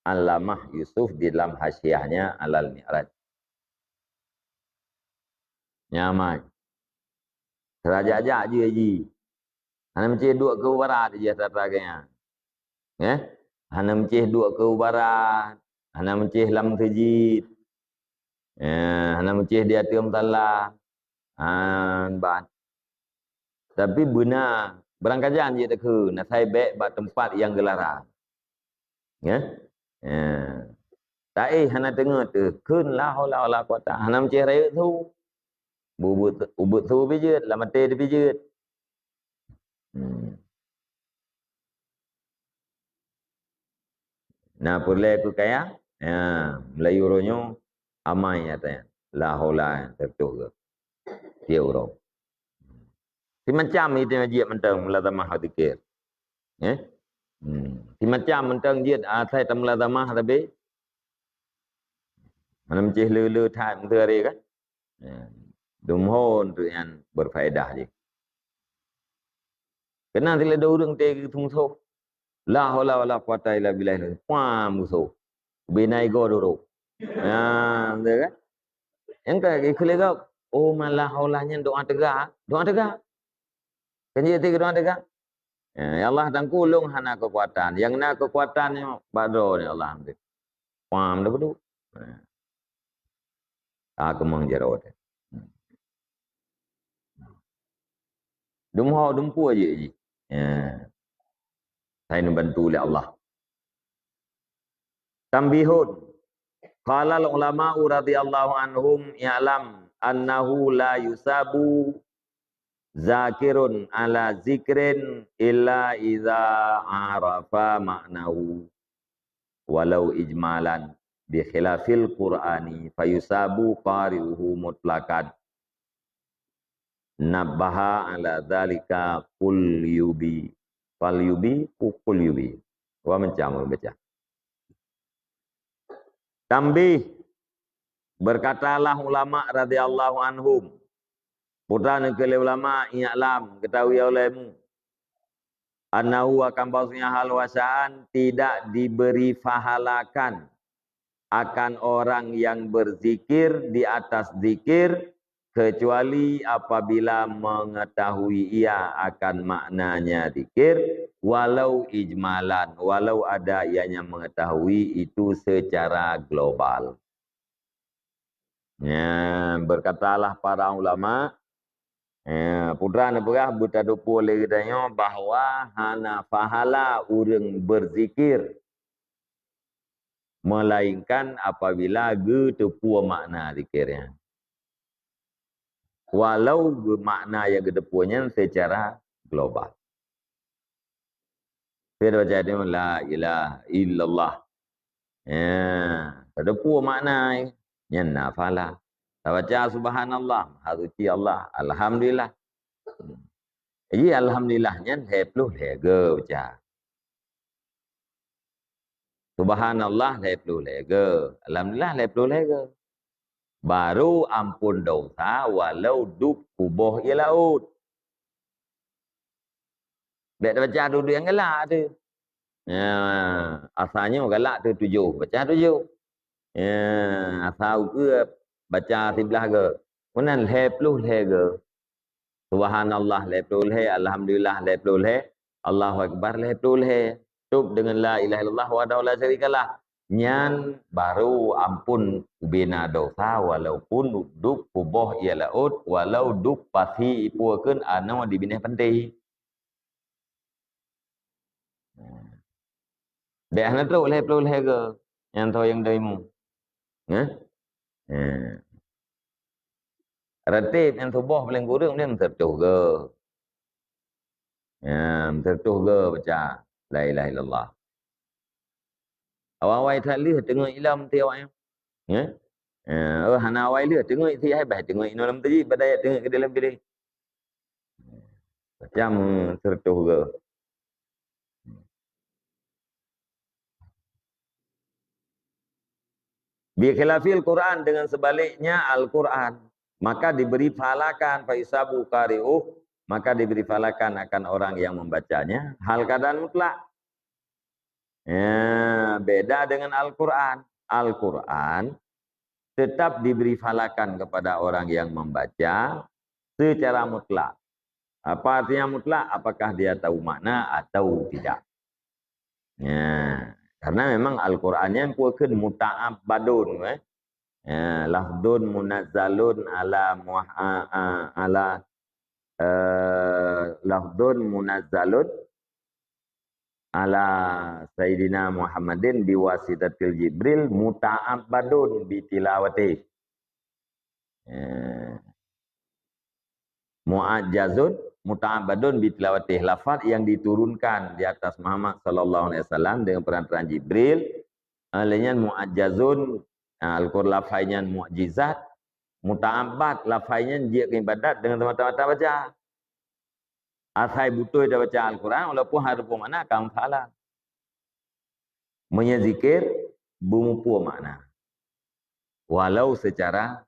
Allamah Yusuf di dalam hasyiahnya alal mi'raj. Nyamai. Serajak-jak je ji. Hana mencih duk ke barat je tataganya. Hana mencih duk ke barat. Hana mencih lam tejid. Hana mencih dia tium talah. Ban. Tapi benar. Berangkajan je tak ke. Nak saya baik buat tempat yang gelarang. Ya. Tak hana tengah tu kun la haula wala quwata hana macam raya tu ubut tu bijut la mate dia bijut. Nah pulai aku kaya Melayu ronyo amai katanya la haula tertuh ke dia urang. Si macam itu dia mentang melatamah hadikir. Ya. Si macam mentang dia asai tam melatamah tapi mana macam lelu tak menteri kan. Dumhon tu yang berfaedah je. Kena sila ada orang tegi tungso. La haula wala quwata illa billah. Wah musuh. Binai go dulu. Betul kan? Yang kan ikhlas kau. Oh malah haulanya doa tegak. Doa tegak. Kan dia tiga doa tegak. Ya Allah tangkulung hana kekuatan. Yang nak kekuatannya bado ni Allah ambil. Paham dah betul. Aku mengjarot. Dumho dumpu aje je. Saya nak bantu oleh Allah. Tambihun. Qala ulama radhiyallahu anhum ya'lam annahu la yusabu zakirun ala zikrin illa idza arafa ma'nahu walau ijmalan bi khilafil qur'ani fayusabu qari'uhu mutlaqan nabbaha ala dzalika qul yubi fal yubi qul yubi wa macam baca. Tambih berkatalah ulama radhiyallahu anhum. Putra negeri ulama i'lam ketahui olehmu. Annahu akan bahasanya hal wasaan tidak diberi fahalakan akan orang yang berzikir di atas zikir kecuali apabila mengetahui ia akan maknanya zikir walau ijmalan, walau ada ianya mengetahui itu secara global. Ya, berkatalah para ulama, putra negara bertadupu oleh katanya bahawa hana pahala orang berzikir melainkan apabila getepu makna zikirnya. Walau makna yang getepunya secara global. Kita baca dia la ilaha illallah. Getepu makna yang nafala. Kita baca subhanallah, hazuki Allah, alhamdulillah. Jadi alhamdulillahnya hepluh lega baca. Subhanallah hepluh lega. Alhamdulillah hepluh lega. Baru ampun dosa walau duk kubuh ia laut. Baik baca duduk yang galak tu. Asalnya galak tu 7. Baca 7. Asal ke baca 11 ke. Kemudian hepluh lega. Subhanallah hepluh lega. Alhamdulillah hepluh lega. Allahu Akbar hepluh lega. Tutup dengan la ilaha illallah wa la syarikalah. Nyan baru ampun bina dosa walaupun duk kubuh ia laut walau duk pasti ipuakeun anu di bineh penting. Dah na tu oleh ke yang tahu yang darimu. Ratib yang tubuh paling kurang dia tertuh ke. Tertuh ke baca la ilaha illallah. Awal-awal tadi tengok ilam ti awak. Hana awal dia tengok isi hai bah tengok ino dalam tadi badai tengok ke dalam bilik. Macam tertuh ke. Bi khilafil Quran dengan sebaliknya Al-Quran. Maka diberi falakan faisabu qari'uh. Maka diberi falakan akan orang yang membacanya. Hal keadaan mutlak. Beda dengan Al-Quran. Al-Quran tetap diberi falakan kepada orang yang membaca secara mutlak. Apa artinya mutlak? Apakah dia tahu makna atau tidak? Karena memang Al-Qurannya kuakan muta'abbadun. Lafdun munazzalun ala lafdun munazzalun ala Sayyidina Muhammadin biwasitatil Jibril muta'abbadun bitilawati. Mu'ajjazun muta'abbadun bitilawati. Lafaz yang diturunkan di atas Muhammad sallallahu alaihi wasallam dengan perantaraan Jibril. Alanya mu'ajjazun, Al-Qur'an lafaznya mu'jizat, muta'abbad lafaznya dia ibadat dengan teman-teman baca. Asai butuh dia baca Al-Quran walaupun harfu makna kamfala. Menyazikir bumupu makna. Walau secara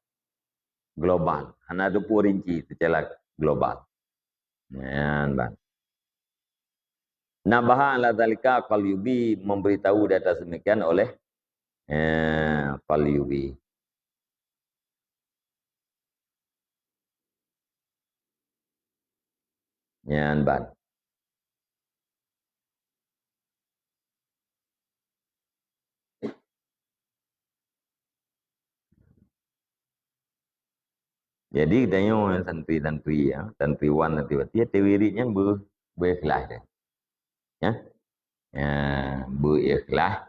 global. Hanya 20 rinci secara global. Bang. Nabaha ala zalika Qalyubi memberitahu di atas demikian oleh Qalyubi. Bang. Jadi tengok santri-santri ya, santriwan santriwati dia wiridnya berikhlas dia. Ya. Berikhlas,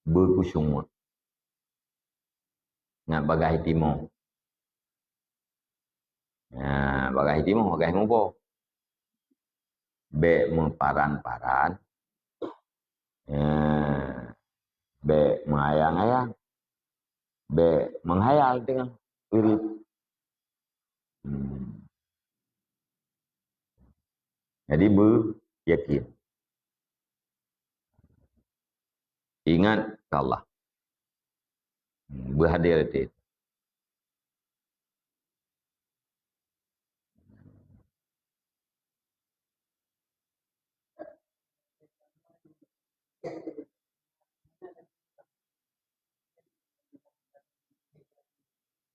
berkusyuk. Nak bagai timur. Bagai timur, bagai ngopo. Be memparan-paran. Be mengayang-ayang. Be menghayal dengan wirid. Jadi beryakin. Ingat Allah. Berhadir di itu.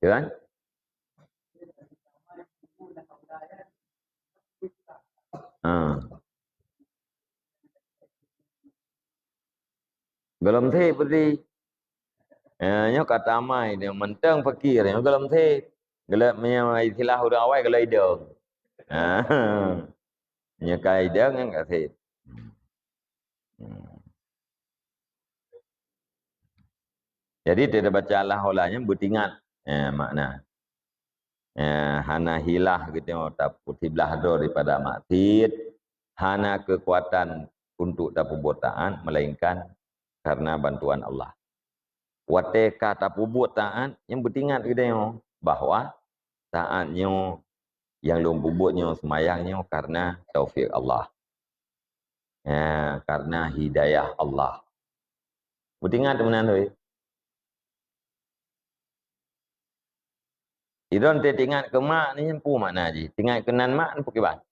Kan? Belum thế beri. Nhớ kata mai dia mentang fakir yang belum thế. Gelap menyamai istilah udah awal kalau ide. Nya kai ide kan enggak thế. Jadi tidak baca Allah olahnya bertingat makna. Hana hilah gitu tak putiblah do daripada maksiat, hana kekuatan untuk tak perbuatan melainkan karena bantuan Allah. Wateka tak perbuatan yang bertingat gitu bahwa taatnya yang lum bubutnya semayangnya karena taufik Allah. Karena hidayah Allah. Bertingat teman tu. Idon te tingat ke mak ni empu makna ji. Tingat kenan mak empu kibat.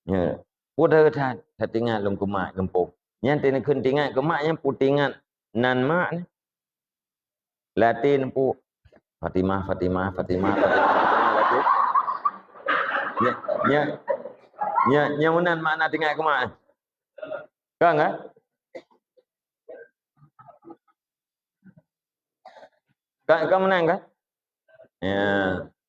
Ya. Pudah tat tingat lum ke mak gempuk. Yang te nak tingat ke mak yang pu tingat nan mak ni. Latin empu Fatimah Latin. Nya unan makna tingat ke mak. Kan kan? Kan menang kan? Ya.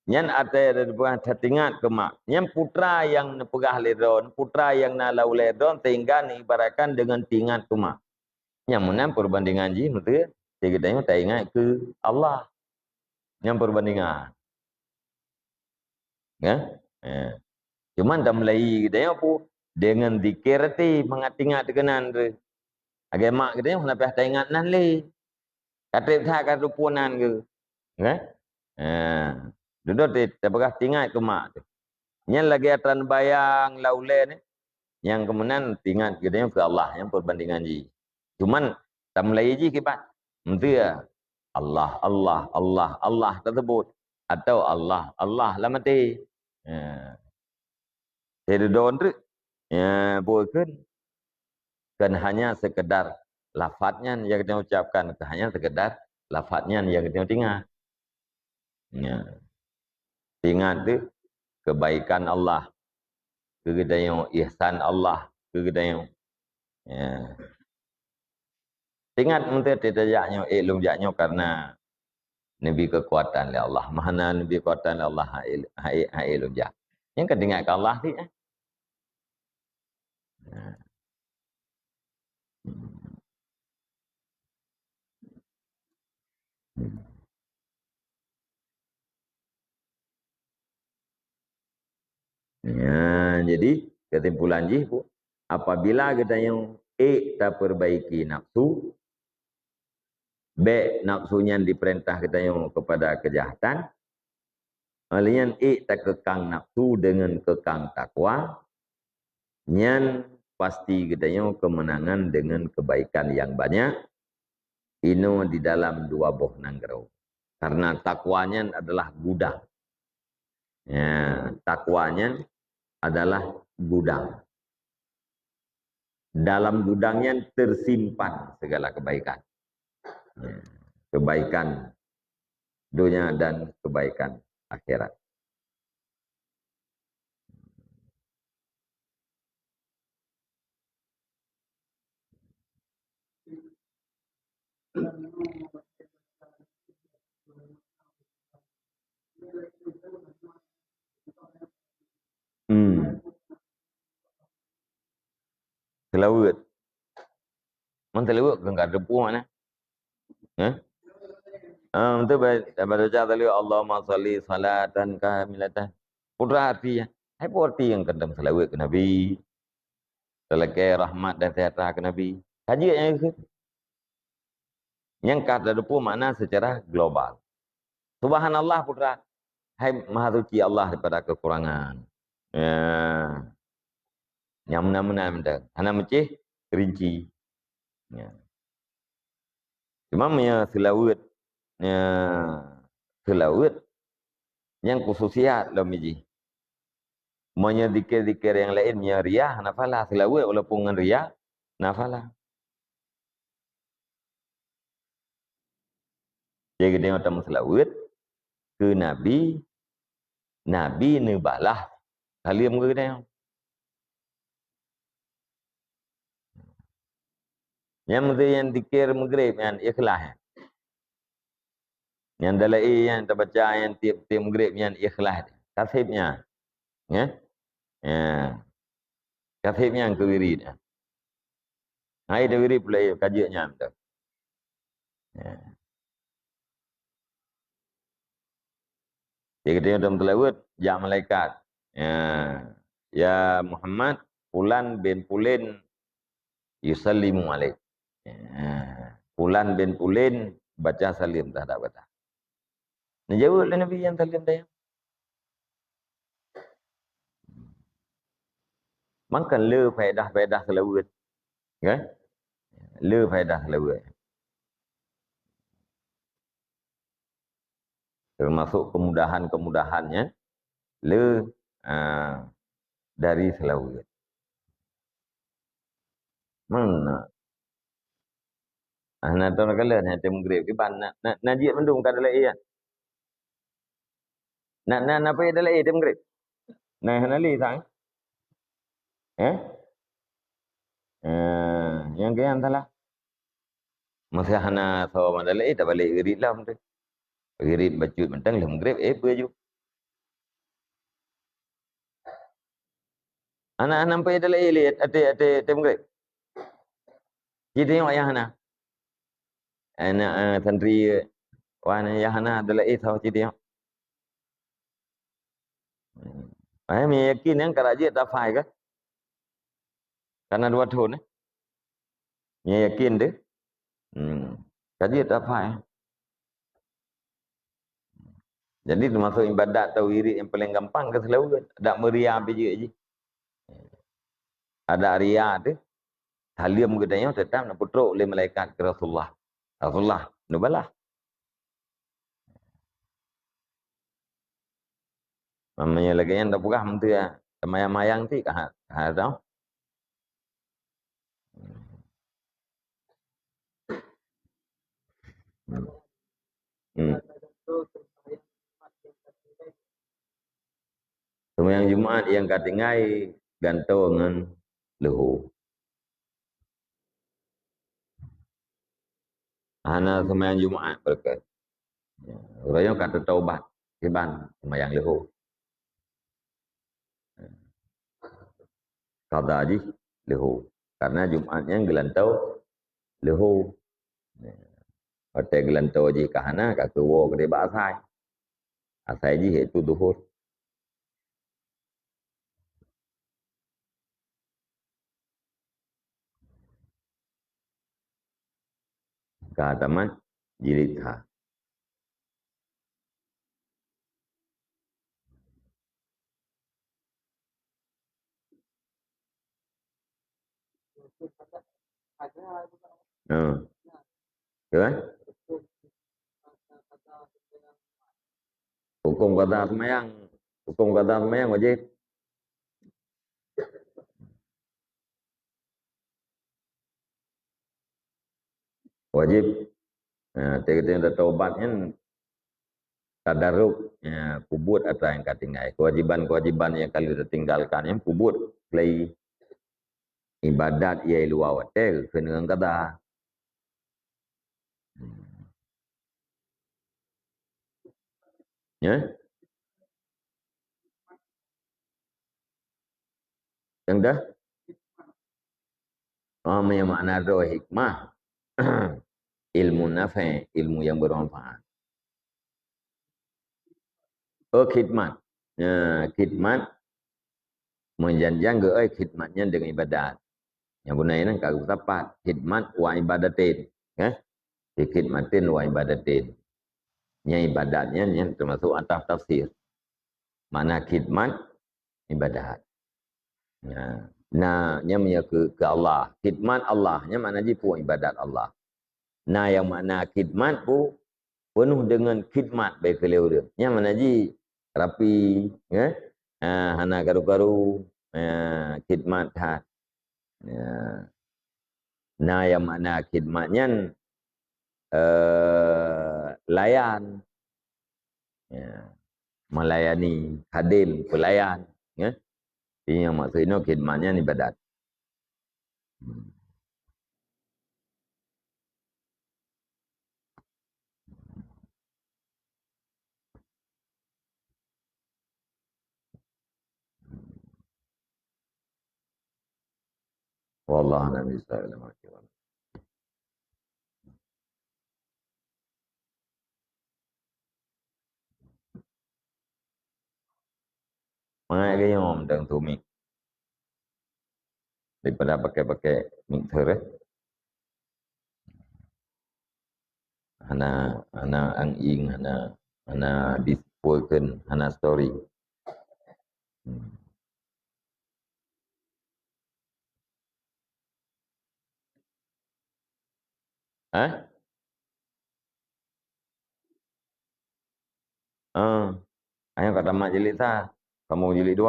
Yang ada bukan tertingat ke mak. Yang putra yang pegah ledon, putra yang nalau ledon, tinggal ibaratkan dengan tingat ke mak. Yang menang perbandingan ji, betul? Jadi kita ingat ke Allah. Yang perbandingan. Ya? Cuman dalam Melayu kita apa? Dengan zikir ti mengat-ingat kenan tu. Agai mak kita yang nak ingat nan le. Kata tak kata punan ke. Ya? Duduk di terbekas tinggal ke mak tu. Yang lagi aturan bayang laule ni. Yang kemudian tinggal kita ke Allah yang perbandingan ji. Cuman dalam Melayu ji kibat. Menteri Allah tersebut. Atau Allah lah mati. Jadi don tu. Bukan. Kan hanya sekedar lafadznya yang kita ucapkan. Hanya sekedar lafadznya yang kita tinggal. Ingat tu kebaikan Allah, kegedayaan ihsan Allah, kegedayaan. Ingat menteri tidak jaknya ilmu jaknya karena nabi kekuatan oleh Allah. Mana nabi kekuatan oleh Allah ilmu jak. Yang kedengar ke Allah ni Nah, ya, jadi kesimpulan jibu, apabila kita yang tak perbaiki nafsu, B nafsunya diperintah kita yang kepada kejahatan, alian tak kekang nafsu dengan kekang takwa, nyan pasti kita yang kemenangan dengan kebaikan yang banyak, ino di dalam dua boh nanggerau. Karena takwanya adalah gudang. Ya, takwanya adalah gudang. Dalam gudangnya tersimpan segala kebaikan. Ya, kebaikan dunia dan kebaikan akhirat. Selawat. Mana selawat ke enggak ada puak mana? Eh? Itu baca tadi Allahumma shalli salatan kamilatan. Putra arti ya. Hai arti yang kadang selawat ke Nabi. Selekai rahmat dan sejahtera ke Nabi. Haji yang itu. Yang kata depu makna secara global. Subhanallah putra. Hai maha suci Allah daripada kekurangan. Ya. Yang mana-mana. Hana mecih rinci. Ya. Cuma punya selawat. Ya. Selawat. Yang khususiat lah miji. Punya zikir-zikir yang lain. Punya riyah. Nafalah. Selawat walaupun dengan riyah. Nafalah. Jadi kita tengok selawat. Ke Nabi. Nabi nebalah. Halim ke kita. Yang mesti yang zikir maghrib. Yang ikhlas. Yang dalai yang terbaca yang tiap-tiap maghrib yang ikhlas. Kasibnya. Ya. Ya. Kasibnya yang kewirid. Hai dia wirid pula kajiannya betul. Ya. Jadi kita dalam telawud ya malaikat. Ya. Ya Muhammad Fulan bin Pulin yusallimu alaik. Ya. Fulan bin Pulin baca salim tak ada baca. Nah, jawab oleh Nabi yang salim dia. Maka le faedah-faedah selawat. Ya? Le faedah selawat. Termasuk kemudahan-kemudahannya le dari selawat. Mana? Nak tahu nak kala nak temu grab ke ban nak najik mendung kada lai ya. Nak apa ada lai temu grab. Nah hanali sang. Eh? Yang ke yang salah. Masa hana tahu mana lai tak balik gerit lah tu. Gerit bacut mentang lem grab baju. Anak nampai ada lai lihat ada temu grab. Jadi yang ayah hana. Anak santri wana yang hana ada lai tahu jadi yang. Saya yakin yang keraji tak faham kan? Karena dua tahun. Saya yakin deh. Keraji tak faham. Jadi termasuk ibadat atau wirid yang paling gampang ke selawat. Tak meriah biji je. Ada ria tu. Halim gedanya tetap nak putruk oleh malaikat ke Rasulullah. Rasulullah, nubalah. Mamanya lagi yang tak pugah mentu ya. Mayang-mayang ti kah tahu. Sembahyang Jumaat yang katingai gantungan lehu. Hana sembahyang Jumaat berkat. Orang kata taubat kiban sembahyang lehu. Qada aji leho. Karena Jumatnya gelantau leho. Hotel gelantau je kahana ka kewo ke ba asai. Asai je itu duhur. Ka taman jilid ha. Kan? Hukum kata semayang. Hukum kata semayang wajib. Wajib. Kita taubat kan tadaruk kubut atau yang katinggai. Kewajiban-kewajiban yang kalau ditinggalkan yang kubut. Play ibadat ia luar hotel. Kena kata. Ya? Yang dah? Yang makna doa hikmah. Ilmu nafi, ilmu yang bermanfaat. Khidmat. Khidmat menjanjang ke khidmatnya dengan ibadat. Yang bunayna kalau tepat khidmat wa ibadatin, ya. Khidmatin wa ibadatin. Nya ibadatnya yang termasuk atas tafsir. Mana khidmat ibadat. Ya. Nah, nya ke Allah. Khidmat Allah, nya mana jipu ibadat Allah. Nah, yang mana khidmat pu penuh dengan khidmat baik keleu dia. Nya mana ji rapi, ya. Hana karu-karu khidmat hat. Ya. Nah, yang mana khidmatnya layan, ya. Melayani, hadim, pelayan. Ya. Ini yang maksudnya khidmatnya ibadat. Wallahu a'lam bishawab. Mana cái yang đang tu mik daripada pakai mixer hana anging hana dispoken hana story. Hah? Ayo kata mak jilid sah. Kamu jilid 2.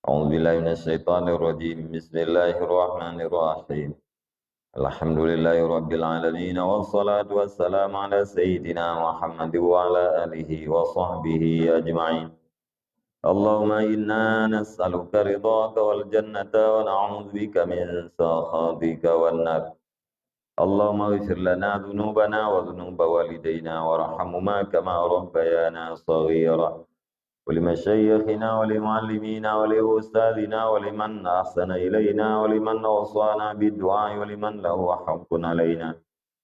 A'udzu billahi minasyaitonir rajim. Bismillahirrahmanirrahim. Alhamdulillahirabbil alamin wassalatu wassalamu ala sayyidina Muhammad wa ala alihi wa sahbihi ajma'in. Allahumma inna nas'aluka ridhaka wal jannata wa na'udzu bika min sakhatika wan nar. Allahumma ighfir lana dhunubana wa dhunuba walidayna warhamhuma kama rabbayana shaghira. ولمشايخنا ولمعلمينا ولأستاذنا ولمن أحسن إلينا ولمن أوصانا بالدعاء ولمن له حق علينا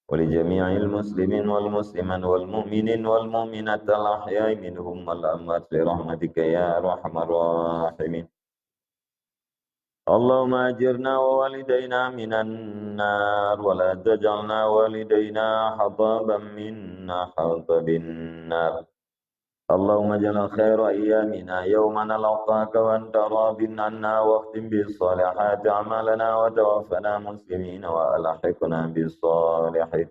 ولجميع المسلمين والمسلمات والمؤمنين والمؤمنات الأحياء منهم والأموات برحمتك يا أرحم الراحمين. اللهم أجرنا ووالدينا من النار ولا تجعلنا والدينا حطابا منا حطب النار. اللهم اجعل خير أيامنا يوم نلقاك وأنت راض عنا واختم بالصالحات أعمالنا وتوفنا مسلمين وألحقنا بالصالحين.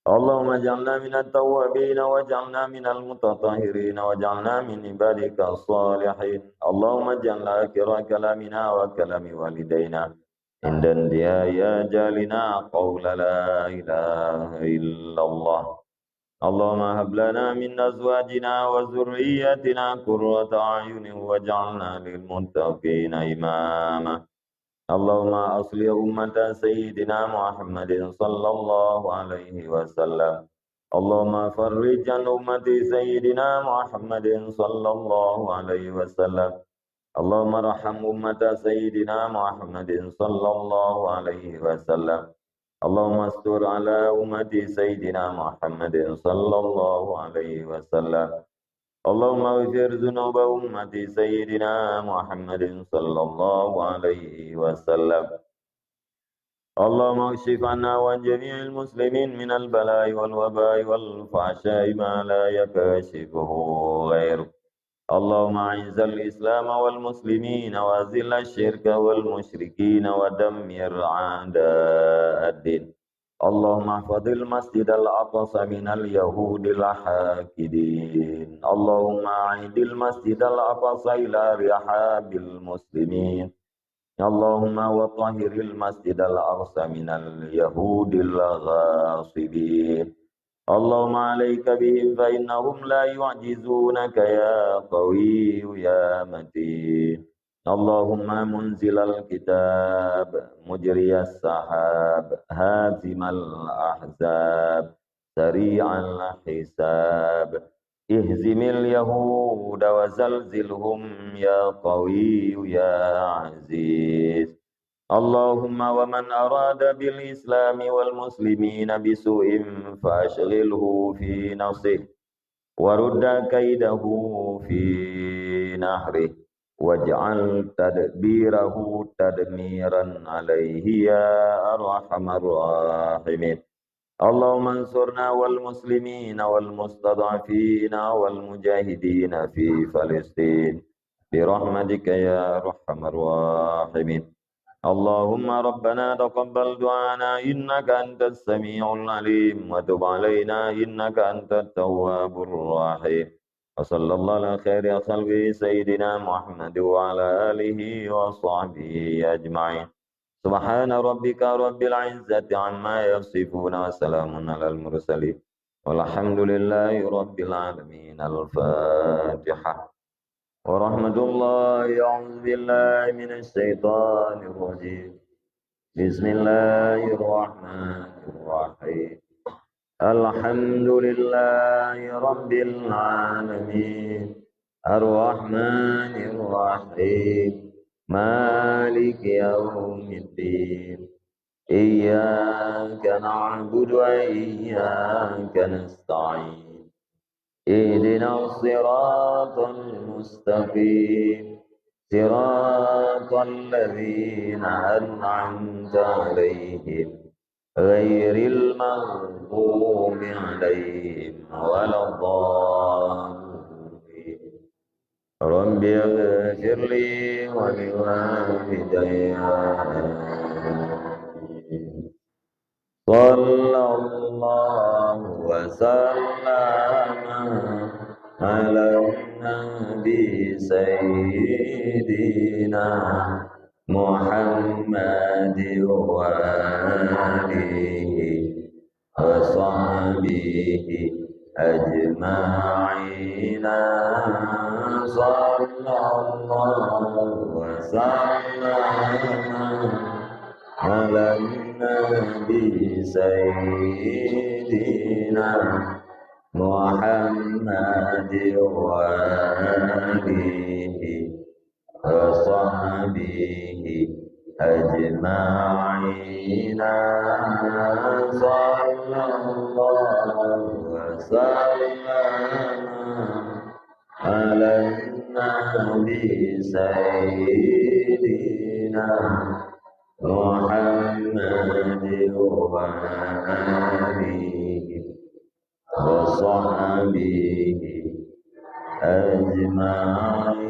اللهم اجعلنا من التوابين واجعلنا من المتطهرين واجعلنا من عبادك الصالحين. اللهم اجعل آخر كلامنا وكلام والدينا عند انتهاء أجالنا قول لا إله إلا الله. اللهم هب لنا من أزواجنا وذرياتنا قرة أعين واجعلنا للمتقين إماما. اللهم أصلح أمة سيدنا محمد صلى الله عليه وسلم اللهم فرج عن أمة سيدنا محمد صلى الله عليه وسلم. اللهم ارحم أمة سيدنا محمد صلى الله عليه وسلم. اللهم استر على أمة سيدنا محمد صلى الله عليه وسلم. اللهم اغفر ذنوب أمة سيدنا محمد صلى الله عليه وسلم. اللهم اكشف عنا وعن جميع المسلمين من البلاء والوباء والفحشاء ما لا يكشفه غيرك. اللهم أعز الإسلام والمسلمين وأذل الشرك والمشركين ودمر أعداء الدين. اللهم احفظ المسجد الأقصى من اليهود الحاكدين. اللهم أعد المسجد الأقصى إلى رحاب المسلمين. اللهم وطهر المسجد الأقصى من اليهود الغاصبين. اللهم عليك بهم فإنهم لا يعجزونك يا قوي يا متين. اللهم منزل الكتاب مجري السحاب هازم الأحزاب سريع الحساب اهزم اليهود وزلزلهم يا قوي يا عزيز. اللهم ومن أراد بالإسلام والمسلمين بسوء فأشغله في نفسه ورد كيده في نحره واجعل تدبيره تدميرا عليه يا أرحم الراحمين. اللهم انصرنا والمسلمين والمستضعفين والمجاهدين في فلسطين برحمتك يا أرحم الراحمين. اللهم ربنا تقبل دعانا إنك أنت السميع العليم وتب علينا إنك أنت التواب الرحيم. وصلى الله على خير خلقه سيدنا محمد وعلى آله وصحبه أجمعين. سبحان ربك رب العزة عما يصفون وسلام على المرسلين والحمد لله رب العالمين. الفاتحة. ورحمة الله. أعوذ بالله من الشيطان الرجيم. بسم الله الرحمن الرحيم. الحمد لله رب العالمين الرحمن الرحيم مالك يوم الدين. إياك نعبد وإياك نستعين. اهدنا الصراط المستقيم صراط الذين أنعمت عليهم غير المغضوب عليهم ولا الضالين. رب اغفر لي ولوالدي. صلى الله وسلم على النبي سيدنا محمد وآله وصحبه أجمعين. صلى الله وسلم على النبي سيدنا محمد وآله وصحبه أجمعين. صلى الله وسلم على النبي سيدنا محمد وآله وصحبه أجمعين.